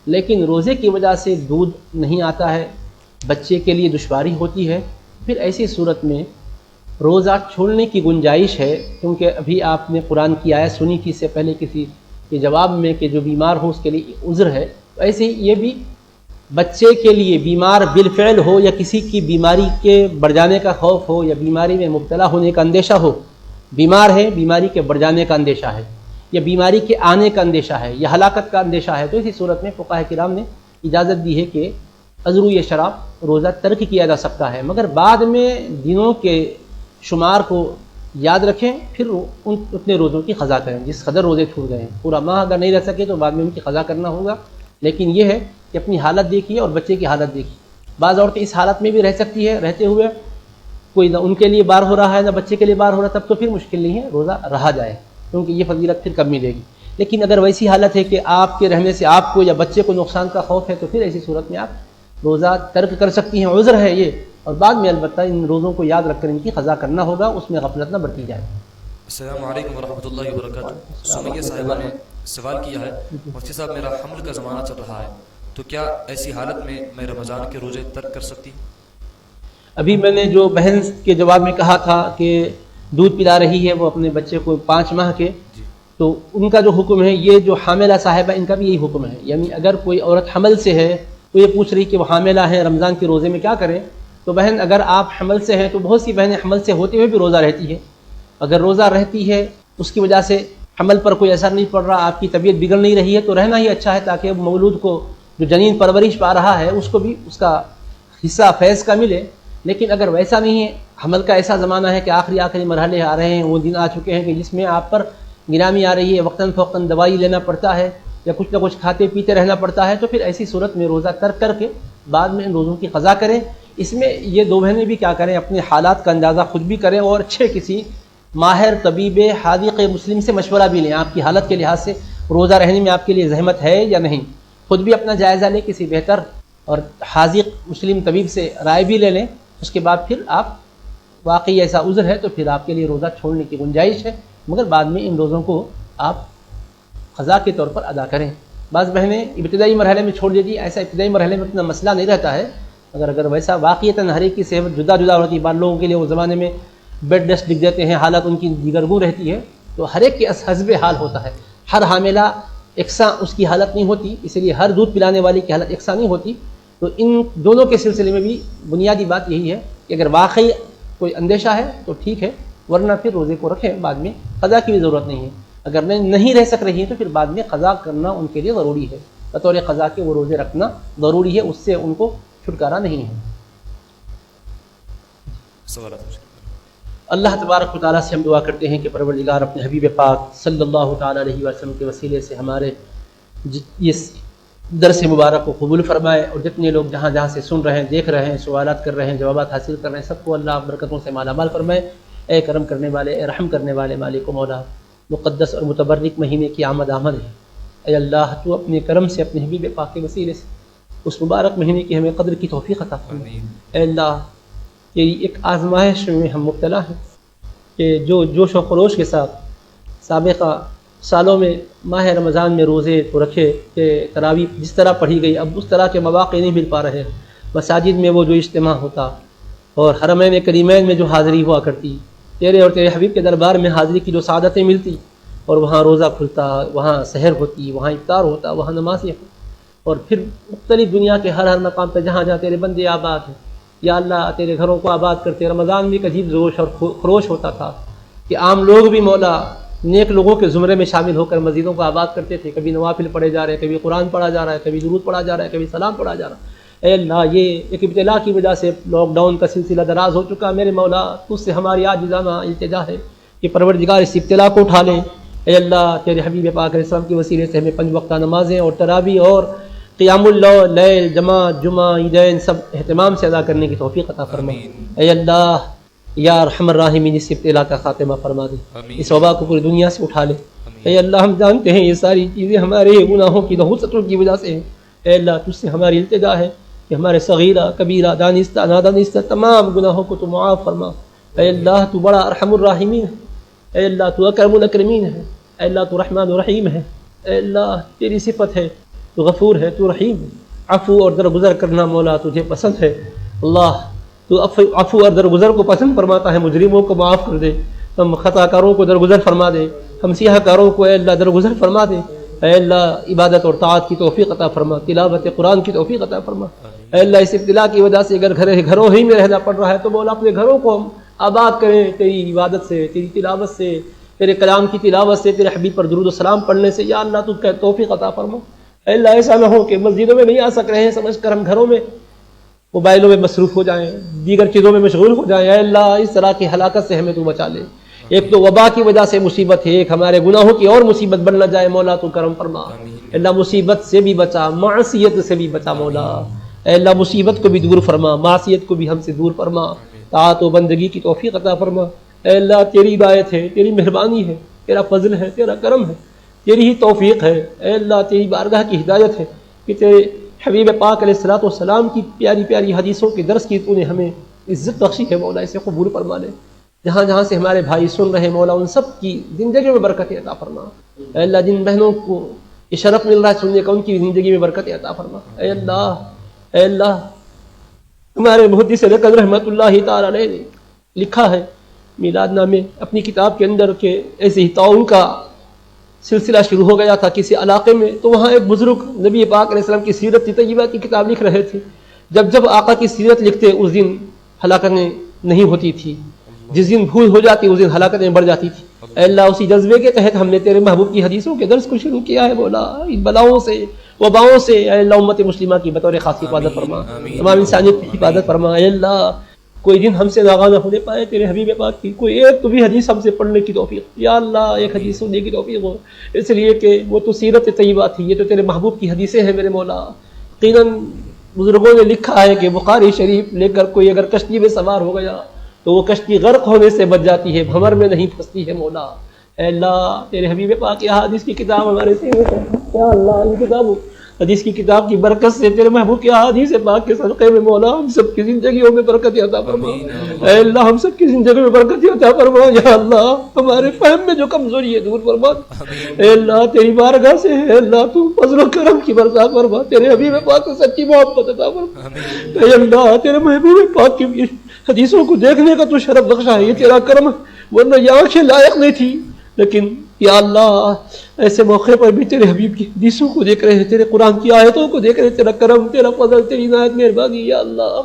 لیکن روزے کی وجہ سے دودھ نہیں آتا ہے، بچے کے لیے دشواری ہوتی ہے، پھر ایسی صورت میں روزہ چھوڑنے کی گنجائش ہے. کیونکہ ابھی آپ نے قرآن کی آیت سنی تھی اس سے پہلے کسی کے جواب میں کہ جو بیمار ہو اس کے لیے عذر ہے. ایسے ہی یہ بھی بچے کے لیے بیمار بالفعل ہو یا کسی کی بیماری کے بڑھ جانے کا خوف ہو یا بیماری میں مبتلا ہونے کا اندیشہ ہو، بیمار ہے، بیماری کے بڑھ جانے کا اندیشہ ہے یا بیماری کے آنے کا اندیشہ ہے یا ہلاکت کا اندیشہ ہے، تو اسی صورت میں فقہاء کرام نے اجازت دی ہے کہ عذر یہ شراب روزہ ترک کیا جا سکتا ہے. مگر بعد میں دنوں کے شمار کو یاد رکھیں، پھر اتنے روزوں کی قضا کریں جس قدر روزے چھوٹ گئے ہیں. پورا ماہ اگر نہیں رہ سکے تو بعد میں ان کی قضا کرنا ہوگا. لیکن یہ ہے کہ اپنی حالت دیکھیے اور بچے کی حالت دیکھیے. بعض عورتیں اس حالت میں بھی رہ سکتی ہے، رہتے ہوئے کوئی نہ ان کے لیے بار ہو رہا ہے نہ بچے کے لیے بار ہو رہا ہے، تب تو پھر مشکل نہیں ہے، روزہ رہا جائے، کیونکہ یہ فضیلت پھر کب ملے گی. لیکن اگر ویسی حالت ہے کہ آپ کے رہنے سے آپ کو یا بچے کو نقصان کا خوف ہے تو پھر ایسی صورت میں آپ روزہ ترک کر سکتی ہیں، عذر ہے یہ. اور بعد میں البتہ ان روزوں کو یاد رکھ کر ان کی قضا کرنا ہوگا، اس میں غفلت نہ برتی جائے. السلام علیکم ورحمۃ اللہ وبرکاتہ. سمیہ صاحبہ نے سوال کیا ہے، مفتی صاحب میرا حمل کا زمانہ چل رہا ہے، تو کیا ایسی حالت میں رمضان کے روزے ترک کر سکتی؟ ابھی میں نے جو بہن کے جواب میں کہا تھا کہ دودھ پلا رہی ہے وہ اپنے بچے کو 5 ماہ کے، تو ان کا جو حکم ہے، یہ جو حاملہ صاحبہ ان کا بھی یہی حکم ہے. یعنی اگر کوئی عورت حمل سے ہے تو یہ پوچھ رہی کہ وہ حاملہ ہیں، رمضان کے روزے میں کیا کریں؟ تو بہن، اگر آپ حمل سے ہیں تو بہت سی بہنیں حمل سے ہوتے ہوئے بھی روزہ رہتی ہے. اگر روزہ رہتی ہے اس کی وجہ سے حمل پر کوئی اثر نہیں پڑ رہا، آپ کی طبیعت بگڑ نہیں رہی ہے، تو رہنا ہی اچھا ہے، تاکہ مولود کو جو جنین پرورش پا رہا ہے اس کو بھی اس کا حصہ فیض کا ملے. لیکن اگر ویسا نہیں ہے، حمل کا ایسا زمانہ ہے کہ آخری مرحلے آ رہے ہیں، وہ دن آ چکے ہیں کہ جس میں آپ پر گرامی آ رہی ہے، وقتاً فوقتاً دوائی لینا پڑتا ہے یا کچھ نہ کچھ کھاتے پیتے رہنا پڑتا ہے، تو پھر ایسی صورت میں روزہ ترک کر کے بعد میں ان روزوں کی قضا کریں. اس میں یہ 2 بہنیں بھی کیا کریں، اپنے حالات کا اندازہ خود بھی کریں اور اچھے کسی ماہر طبیب حاذق مسلم سے مشورہ بھی لیں، آپ کی حالت کے لحاظ سے روزہ رہنے میں آپ کے لیے زحمت ہے یا نہیں. خود بھی اپنا جائزہ لیں، کسی بہتر اور حاذق مسلم طبیب سے رائے بھی لے لیں. اس کے بعد پھر آپ واقعی ایسا عذر ہے تو پھر آپ کے لیے روزہ چھوڑنے کی گنجائش ہے، مگر بعد میں ان روزوں کو آپ قضا کے طور پر ادا کریں. بعض بہنیں ابتدائی مرحلے میں چھوڑ دیتی، ایسا ابتدائی مرحلے میں اتنا مسئلہ نہیں رہتا ہے. اگر ویسا واقعیتاً ہر ایک کی صحت جدا جدا ہوتی ہے، بعض لوگوں کے لیے وہ زمانے میں بیڈ ریسٹ لکھ دیتے ہیں، حالت ان کی دیگرگون رہتی ہے، تو ہر ایک کے حسب حال ہوتا ہے. ہر حاملہ یکساں اس کی حالت نہیں ہوتی، اسی لیے ہر دودھ پلانے والی کی حالت یکساں نہیں ہوتی. تو ان دونوں کے سلسلے میں بھی بنیادی بات یہی ہے کہ اگر واقعی کوئی اندیشہ ہے تو ٹھیک ہے، ورنہ پھر روزے کو رکھیں، بعد میں قضا کی بھی ضرورت نہیں ہے. اگر نہیں رہ سک رہی ہیں تو پھر بعد میں قضا کرنا ان کے لیے ضروری ہے، بطور قضا کے وہ روزے رکھنا ضروری ہے، اس سے ان کو چھٹکارا نہیں ہے. اللہ تبارک و تعالیٰ سے ہم دعا کرتے ہیں کہ پروردگار اپنے حبیب پاک صلی اللہ تعالیٰ علیہ وسلم کے وسیلے سے ہمارے اس درس مبارک کو قبول فرمائے، اور جتنے لوگ جہاں جہاں سے سن رہے ہیں، دیکھ رہے ہیں، سوالات کر رہے ہیں، جوابات حاصل کر رہے ہیں، سب کو اللہ برکتوں سے مالا مال فرمائے۔ اے کرم کرنے والے، اے رحم کرنے والے مالک و مولا، مقدس اور متبرک مہینے کی آمد ہے۔ اے اللہ تو اپنے کرم سے، اپنے حبیب پاک کے وسیلے سے اس مبارک مہینے کی ہمیں قدر کی توفیق عطا فرما۔ اے اللہ یہ ایک آزمائش میں ہم مبتلا ہیں کہ جو جوش و خروش کے ساتھ سابقہ سالوں میں ماہ رمضان میں روزے تو رکھے کہ تراویح جس طرح پڑھی گئی، اب اس طرح کے مواقع نہیں مل پا رہے۔ مساجد میں وہ جو اجتماع ہوتا اور حرمین کریمین میں جو حاضری ہوا کرتی، تیرے اور تیرے حبیب کے دربار میں حاضری کی جو سعادتیں ملتی، اور وہاں روزہ کھلتا، وہاں سحر ہوتی، وہاں افطار ہوتا، وہاں نمازیں ہوتی، اور پھر مختلف دنیا کے ہر مقام پہ جہاں جہاں تیرے بندے آباد ہیں، یا اللہ تیرے گھروں کو آباد کرتے۔ رمضان میں ایک عجیب جوش اور خروش ہوتا تھا کہ عام لوگ بھی مولا نیک لوگوں کے زمرے میں شامل ہو کر مسجدوں کو آباد کرتے تھے۔ کبھی نوافل پڑھے جا رہے، کبھی قرآن پڑھا جا رہا ہے، کبھی درود پڑھا جا رہا ہے، کبھی سلام پڑھا جا رہا ہے۔ اے اللہ یہ ایک ابتلا کی وجہ سے لاک ڈاؤن کا سلسلہ دراز ہو چکا۔ میرے مولا تجھ سے ہماری عاجزانہ التجا ہے کہ پروردگار اس ابتلا کو اٹھا لے۔ اے اللہ تیرے حبیب پاک علیہ السلام کے وسیلے سے ہمیں 5 وقتہ نمازیں اور تراویح اور قیام اللیل، جماعت، جمعہ، عیدین سب اہتمام سے ادا کرنے کی توفیق عطا فرما۔ اے اللہ یا ارحم الراحمین اس ابتلا کا خاتمہ فرما دے، اس وبا کو پوری دنیا سے اٹھا لے۔ اے اللہ ہم جانتے ہیں یہ ساری چیزیں ہمارے گناہوں کی نحوستوں کی وجہ سے ہیں۔ اے اللہ تجھ سے ہماری التجا ہے کہ ہمارے صغیرہ کبیرہ دانستہ نادانستہ تمام گناہوں کو تو معاف فرما۔ اے اللہ تو بڑا ارحم الراحمین ہے، اے اللہ تو اکرم الاکرمین ہے، اے اللہ تو رحمان الرحیم ہے۔ اے اللہ تیری صفت ہے، تو غفور ہے، تو رحیم ہے۔ عفو اور درگزر کرنا مولا تجھے پسند ہے۔ اللہ تو عفو اور درگزر کو پسند فرماتا ہے۔ مجرموں کو معاف کر دے، ہم خطا کاروں کو درگزر فرما دے، ہم سیاہ کاروں کو اے اللہ درگزر فرما دے۔ اے اللہ عبادت اور طاعت کی توفیق عطا فرما، تلاوت قرآن کی توفیق عطا فرما۔ اے اللہ اس ابتلا کی وجہ سے اگر گھروں ہی میں رہنا پڑ رہا ہے تو مولا اپنے گھروں کو ہم آباد کریں تیری عبادت سے، تیری تلاوت سے، تیرے کلام کی تلاوت سے، تیرے حبیب پر درود و سلام پڑھنے سے۔ یا اللہ تو توفیق عطا فرما۔ اے اللہ ایسا نہ ہو کہ مسجدوں میں نہیں آ سک رہے ہیں سمجھ کر ہم گھروں میں موبائلوں میں مصروف ہو جائیں، دیگر چیزوں میں مشغول ہو جائیں۔ اے اللہ اس طرح کی ہلاکت سے ہمیں تو بچا لے۔ ایک تو وبا کی وجہ سے مصیبت ہے، ایک ہمارے گناہوں کی اور مصیبت بن نہ جائے مولا تو کرم فرما۔ اللہ مصیبت سے بھی بچا، معصیت سے بھی بچا مولا۔ اے اللہ مصیبت کو بھی دور فرما، معصیت کو بھی ہم سے دور فرما، طاعت و بندگی کی توفیق عطا فرما۔ اے اللہ تیری ہدایت ہے، تیری مہربانی ہے، تیرا فضل ہے، تیرا کرم ہے، تیری ہی توفیق ہے۔ اے اللہ تیری بارگاہ کی ہدایت ہے کہ تیرے حبیب پاک علیہ الصلوۃ والسلام کی پیاری پیاری حدیثوں کے درس کی تو نے ہمیں عزت بخشی ہے مولا، اسے قبول فرما لے۔ جہاں جہاں سے ہمارے بھائی سن رہے مولا ان سب کی زندگی میں برکت عطا فرما۔ اے اللہ جن بہنوں کو یہ شرف مل رہا ہے سننے کا ان کی زندگی میں برکت عطا فرما۔ اے اللہ اے اللہ ہمارے محدث لقد رحمۃ اللہ تعالی علیہ نے لکھا ہے میلاد نامے اپنی کتاب کے اندر کہ ایسے ہی تعاون کا سلسلہ شروع ہو گیا تھا کسی علاقے میں، تو وہاں ایک بزرگ نبی پاک علیہ السلام کی سیرت طیبہ کی کتاب لکھ رہے تھے۔ جب جب آقا کی سیرت لکھتے اس دن ہلاکتیں نہیں ہوتی تھی، جس دن بھول ہو جاتی اس دن ہلاکتیں بڑھ جاتی تھی۔ اے اللہ اسی جذبے کے تحت ہم نے تیرے محبوب کی حدیثوں کے درس کو شروع کیا ہے مولا۔ ان بلاؤں سے وباؤں سے اے اللہ امت مسلمہ کی بطور خاص حفاظت فرما، تمام انسانیت کی حفاظت فرما۔ اے اللہ کوئی دن ہم سے ناغا نہ ہونے پائے تیرے حبیب پاک کی کوئی ایک تو بھی حدیث ہم سے پڑھنے کی توفیق، یا اللہ ایک حدیث سننے کی توفیق ہو، اس لیے کہ وہ تو سیرت طیبہ تھی، یہ تو تیرے محبوب کی حدیثیں ہیں میرے مولا۔ یقیناً بزرگوں نے لکھا ہے کہ بخاری شریف لے کر کوئی اگر کشتی میں سوار ہو گیا تو وہ کشتی غرق ہونے سے بچ جاتی ہے، بھنور میں نہیں پھنستی ہے مولا۔ اے اللہ تیرے حبیب پاک کی حدیث کی کتاب ہمارے سینے سے، یا اللہ ان کتاب حدیث کی کتاب کی برکت سے تیرے محبوب کی حدیث پاک کے صدقے میں مولا ہم سب کی زندگیوں میں برکت عطا فرما۔ اے اللہ ہم سب کی زندگی میں برکت عطا فرما، یا اللہ ہمارے فہم میں جو کمزوری ہے دور فرما۔ اے اللہ تیری بارگاہ سے اے اللہ تو فضل و کرم کی برسات فرما، تیرے حبیب پاک کو سچی محبت عطا فرما۔ اے اللہ تیرے محبوب پاک کی حدیثوں کو دیکھنے کا تو شرف بخشا ہے، یہ تیرا کرم، ورنہ یہ آنکھیں لائق نہیں تھی، لیکن یا اللہ ایسے موقع پر بھی تیرے حبیب کی حدیثوں کو دیکھ رہے ہیں، تیرے قرآن کی آیتوں کو دیکھ رہے ہیں، تیرا کرم، تیرا فضل، تیری عنایت مہربانی، یا اللہ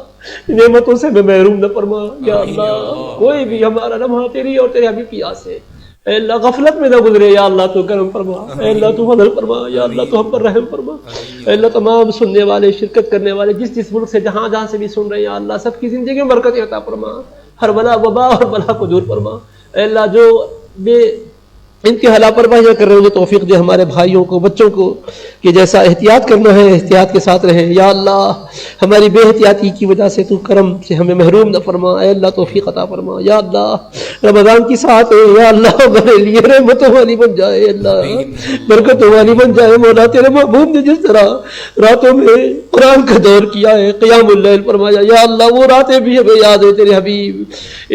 نعمتوں سے میں محروم نہ فرما۔ یا اللہ کوئی بھی ہمارا لمحہ تیری اور تیرے حبیب کی یاد سے اے اللہ غفلت میں نہ گزرے، یا اللہ تو کرم فرما، اے اللہ تو فضل فرما، یا اللہ تو ہم پر رحم فرما۔ اے اللہ تمام سننے والے شرکت کرنے والے جس جس ملک سے جہاں جہاں سے بھی سن رہے ہیں، یا اللہ سب کی زندگی میں برکت عطا فرما، ہر بلا وبا اور بلا کو دور فرما۔ اے اللہ جو بے ان کی لاپرواہیاں کر رہے ہیں، توفیق دے ہمارے بھائیوں کو، بچوں کو کہ جیسا احتیاط کرنا ہے احتیاط کے ساتھ رہیں۔ یا اللہ ہماری بے احتیاطی کی وجہ سے تو کرم سے ہمیں محروم نہ فرما، اے اللہ توفیق عطا فرما۔ یا اللہ رمضان کی ساتھ ہے، یا اللہ ہمارے لیے رحمتوں والی بن جائے، اللہ برکتوں والی بن جائے۔ مولا تیرے محبوب نے جس طرح راتوں میں قرآن کا دور کیا ہے، قیام اللیل فرمایا، یا اللہ وہ راتیں بھی ہمیں یاد ہے، تیرے حبیب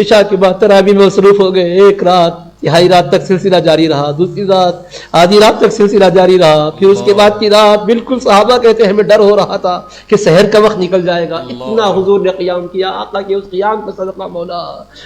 عشاء کے بعد تراویح میں مصروف ہو گئے، ایک رات تہائی رات تک سلسلہ جاری رہا، دوسری رات آدھی رات تک سلسلہ جاری رہا، پھر اس کے بعد کی رات بالکل صحابہ کہتے ہیں ہمیں ڈر ہو رہا تھا کہ سحر کا وقت نکل جائے گا، اتنا حضور نے قیام کیا۔ آقا کے اس قیام کا صدقہ مولا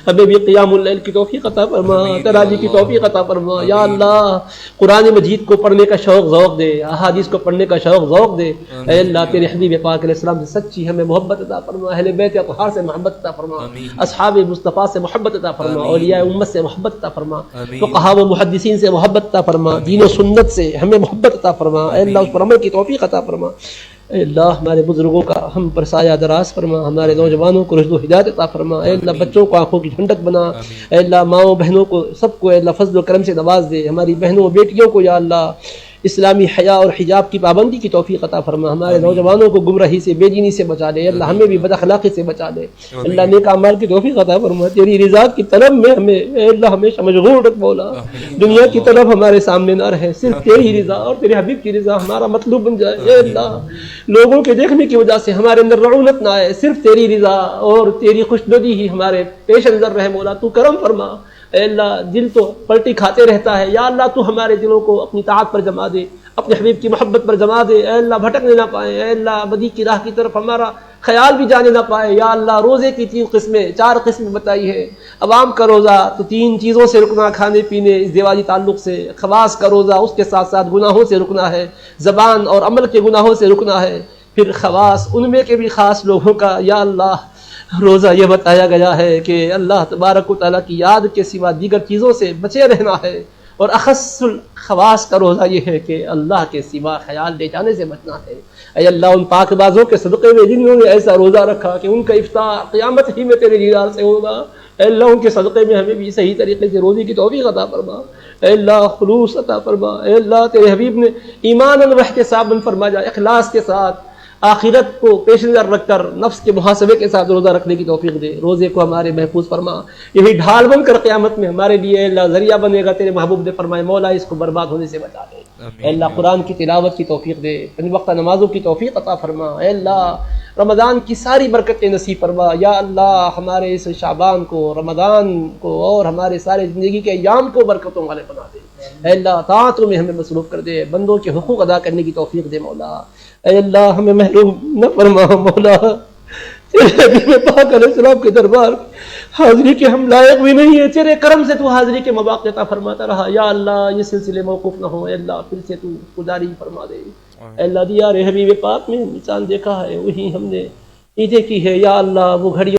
ہمیں بھی قیام اللیل کی توفیق عطا فرما، تراویح کی توفیق عطا فرما۔ یا اللہ قرآن مجید کو پڑھنے کا شوق ذوق دے، احادیث کو پڑھنے کا شوق ذوق دے، اے اللہ تیرے حبیب پاک علیہ السلام سے سچی ہمیں محبت عطا فرما، اہل بیت اطہار سے محبت عطا فرما، اصحاب مصطفیٰ سے محبت عطا فرما، اولیاء امت سے محبت عطا فرما، فقہاء و محدثین سے محبت عطا فرما، دین و سنت سے ہمیں محبت عطا فرما، اے اللہ اس پر عمل کی توفیق عطا فرما۔ اے اللہ ہمارے بزرگوں کا ہم پر سایہ دراز فرما، ہمارے نوجوانوں کو رشد و ہدایت عطا فرما، اے اللہ بچوں کو آنکھوں کی ٹھنڈک بنا، اے اللہ ماؤں بہنوں کو سب کو اے اللہ فضل و کرم سے نواز دے، ہماری بہنوں و بیٹیوں کو یا اللہ اسلامی حیا اور حجاب کی پابندی کی توفیق عطا فرما، ہمارے نوجوانوں کو گمراہی سے بے دینی سے بچا لے، اللہ ہمیں بھی بد اخلاقی سے بچا لے، اللہ نیک اعمال کی توفیق عطا فرما، تیری رضا کی طلب میں ہمیں اے اللہ ہمیشہ مشغول رکھ مولا، دنیا کی طرف ہمارے سامنے نہ رہے، صرف تیری رضا اور تیرے حبیب کی رضا ہمارا مطلوب بن جائے، اے اللہ لوگوں کے دیکھنے کی وجہ سے ہمارے اندر رعونت نہ آئے، صرف تیری رضا اور تیری خوشنودی ہی ہمارے پیش نظر رہے مولا، تو کرم فرما۔ اے اللہ دل تو پلٹی کھاتے رہتا ہے، یا اللہ تو ہمارے دلوں کو اپنی طاعت پر جما دے، اپنے حبیب کی محبت پر جما دے، اے اللہ بھٹکنے نہ پائے، اے اللہ بدی کی راہ کی طرف ہمارا خیال بھی جانے نہ پائے، یا اللہ روزے کی 3 قسمیں 4 قسمیں بتائی ہے، عوام کا روزہ تو 3 چیزوں سے رکنا، کھانے پینے اس دیوالی تعلق سے، خواص کا روزہ اس کے ساتھ ساتھ گناہوں سے رکنا ہے، زبان اور عمل کے گناہوں سے رکنا ہے، پھر خواص ان میں کے بھی خاص لوگوں کا یا اللہ روزہ یہ بتایا گیا ہے کہ اللہ تبارک و تعالیٰ کی یاد کے سوا دیگر چیزوں سے بچے رہنا ہے، اور اخص الخواص کا روزہ یہ ہے کہ اللہ کے سوا خیال لے جانے سے بچنا ہے۔ اے اللہ ان پاک بازوں کے صدقے میں جنہوں نے ایسا روزہ رکھا کہ ان کا افطار قیامت ہی میں تیرے دیدار سے ہوگا، اے اللہ ان کے صدقے میں ہمیں بھی صحیح طریقے سے روزے کی توفیق عطا فرما، اے اللہ خلوص عطا فرما، اے اللہ تیرے حبیب نے ایمانا و احتسابا فرمایا، اخلاص کے ساتھ آخرت کو پیش نظر رکھ کر نفس کے محاسبے کے ساتھ روزہ رکھنے کی توفیق دے، روزے کو ہمارے محفوظ فرما، یہی ڈھال بن کر قیامت میں ہمارے لیے اللہ ذریعہ بنے گا، تیرے محبوب نے فرمائے مولا اس کو برباد ہونے سے بچا دے، اے اللہ قرآن کی تلاوت کی توفیق دے، 5 وقتہ نمازوں کی توفیق عطا فرما، اے اللہ رمضان کی ساری برکتیں نصیب فرما، یا اللہ ہمارے اس شعبان کو، رمضان کو اور ہمارے سارے زندگی کے ایام کو برکتوں والے بنا دے، اے اللہ طاعتوں میں ہمیں مصروف کر دے، بندوں کے حقوق ادا کرنے کی توفیق دے مولا، اے اللہ ہمیں محروم نہ فرما مولا، تیرے حبیب پاک علیہ السلام کے دربار حاضری کے ہم لائق بھی نہیں ہیں، تیرے کرم سے تو حاضری کے مواقع عطا فرماتا رہا، یا اللہ یہ سلسلے موقوف نہ ہو، اے اللہ پھر سے تو گزاری فرما دے، اے اللہ دیار حبیب پاک میں انسان دیکھا ہے وہی ہم نے عیدیں کی ہے، یا اللہ وہ گھڑی